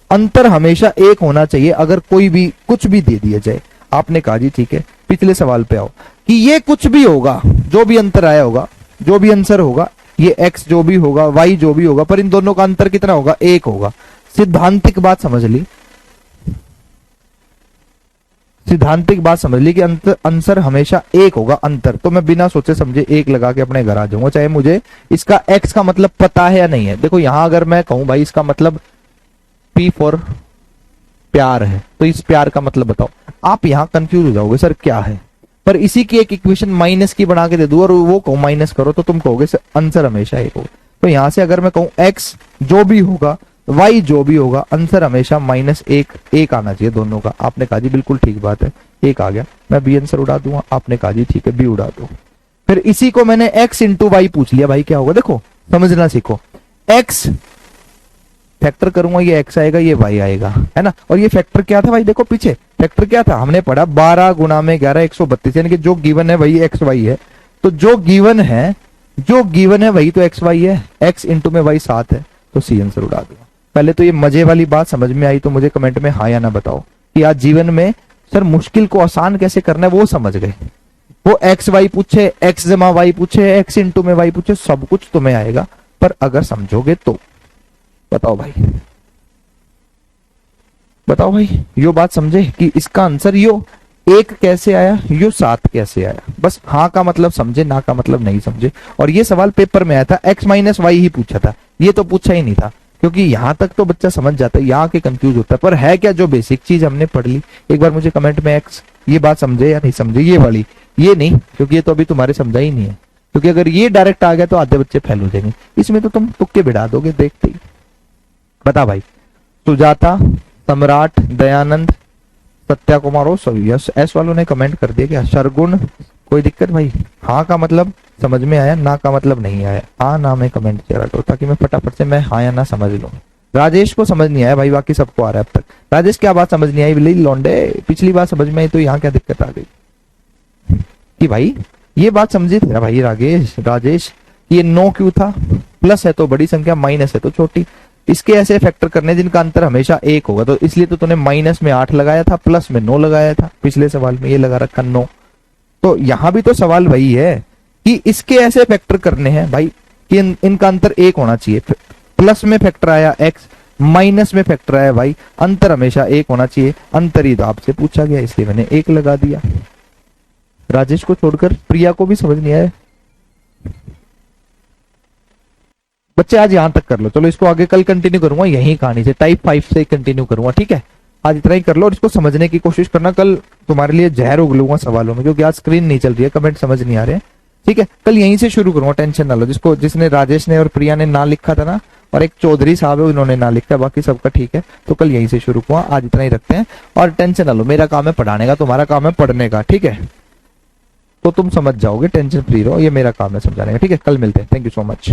अंतर हमेशा 1 होना चाहिए अगर कोई भी कुछ भी दे दिया जाए। आपने कहा जी ठीक है, पिछले सवाल पे आओ कि ये कुछ भी होगा, जो भी अंतर आया होगा, जो भी आंसर होगा, ये x जो भी होगा y जो भी होगा, पर इन दोनों का अंतर कितना होगा 1 होगा। सिद्धांतिक बात समझ ली, सिद्धांतिक बात समझ ली कि आंसर हमेशा 1 होगा अंतर। तो मैं बिना सोचे समझे 1 लगा के अपने घर आ जाऊंगा, चाहे मुझे इसका x का मतलब पता है या नहीं है। देखो यहां अगर मैं कहूं भाई इसका मतलब P फॉर प्यार है, तो इस प्यार का मतलब बताओ, आप यहां कंफ्यूज हो जाओगे सर क्या है। पर इसी की एक इक्वेशन माइनस की बना के दे दूं और वो कहूं माइनस करो, तो तुम कहोगे आंसर हमेशा 1 होगा। तो यहां से अगर मैं कहूं x जो भी होगा y जो भी होगा, आंसर हमेशा -1 आना चाहिए दोनों का। आपने कहा जी बिल्कुल ठीक बात है, 1 आ गया, मैं बी आंसर उड़ा दूंगा। आपने कहा जी ठीक है बी उड़ा दो। फिर इसी को मैंने x इंटू वाई पूछ लिया, भाई क्या होगा। देखो समझना सीखो, x फैक्टर करूंगा ये x आएगा ये y आएगा, है ना। और ये फैक्टर क्या था भाई, देखो पीछे फैक्टर क्या था, हमने पढ़ा 12 गुना में 11 132, यानी कि जो गिवन है वही x y है। तो जो गिवन है वही तो x y है, x इंटू में y 7 है, तो सी आंसर उड़ा दूंगा। पहले तो ये मजे वाली बात समझ में आई, तो मुझे कमेंट में हाँ या ना बताओ कि आज जीवन में सर मुश्किल को आसान कैसे करना है वो समझ गए। वो एक्स वाई पूछे, एक्स जमा वाई पूछे, एक्स इंटू में वाई पूछे, सब कुछ तुम्हें आएगा, पर अगर समझोगे तो। बताओ भाई, बताओ भाई, यो बात समझे कि इसका आंसर यो 1 कैसे आया, यो 7 कैसे आया। बस हाँ का मतलब समझे, ना का मतलब नहीं समझे। और ये सवाल पेपर में आया था, x माइनस वाई ही पूछा था, ये तो पूछा ही नहीं था, क्योंकि यहां तक तो बच्चा समझ जाता है, यहाँ के कंफ्यूज होता है। पर है क्या जो बेसिक चीज हमने पढ़ ली। एक बार मुझे कमेंट में x ये बात समझे या नहीं समझे, ये वाली, ये नहीं, क्योंकि ये तो अभी तुम्हारे समझा ही नहीं है। क्योंकि अगर ये डायरेक्ट आ गया तो आधे बच्चे फेल हो जाएंगे, इसमें तो तुम तुक्के बिठा दोगे देखते ही। बता भाई, सुजाता, सम्राट, दयानंद, सत्या कुमार हो सभी एस वालों ने कमेंट कर दिया क्या। सरगुण, कोई दिक्कत भाई, हाँ का मतलब समझ में आया, ना का मतलब नहीं आया, हाँ ना में कमेंट करा दो ताकि मैं फटाफट से मैं हाँ या ना समझ लूं। राजेश को समझ नहीं आया भाई, बाकी सबको आ रहा है अब तक। राजेश क्या बात समझ नहीं आई, बिल्ली लौंडे, पिछली बात समझ में आई तो यहाँ क्या दिक्कत आ गई कि भाई ये बात समझे थे भाई राजेश, ये 9 क्यों था, प्लस है तो बड़ी संख्या, माइनस है तो छोटी। इसके ऐसे फैक्टर करने जिनका अंतर हमेशा 1 होगा, तो इसलिए तो तूने माइनस में 8 लगाया था, प्लस में 9 लगाया था, पिछले सवाल में ये लगा रखा 9। तो यहां भी तो सवाल वही है कि इसके ऐसे फैक्टर करने हैं भाई कि इनका अंतर 1 होना चाहिए। प्लस में फैक्टर आया x, माइनस में फैक्टर आया y, अंतर हमेशा 1 होना चाहिए। अंतर ही तो आपसे पूछा गया, इसलिए मैंने 1 लगा दिया। राजेश को छोड़कर प्रिया को भी समझ नहीं आया। बच्चे आज यहाँ तक कर लो, चलो इसको आगे कल कंटिन्यू करूंगा यही कहानी से, टाइप 5 से कंटिन्यू करूंगा, ठीक है। आज इतना ही कर लो और इसको समझने की कोशिश करना, कल तुम्हारे लिए जहर उगलूंगा सवालों में, क्योंकि आज स्क्रीन नहीं चल रही है, कमेंट समझ नहीं आ रहे हैं, ठीक है। कल यहीं से शुरू करूंगा, टेंशन ना लो। जिसने राजेश ने और प्रिया ने ना लिखा था ना, और एक चौधरी साहब है उन्होंने ना लिखा, बाकी सबका ठीक है। तो कल यहीं से शुरू हुआ, आज इतना ही रखते हैं। और टेंशन ना लो, मेरा काम है पढ़ाने का, तुम्हारा काम है पढ़ने का, ठीक है। तो तुम समझ जाओगे, टेंशन फ्री रहो, ये मेरा काम है समझाने का, ठीक है। कल मिलते हैं, थैंक यू सो मच।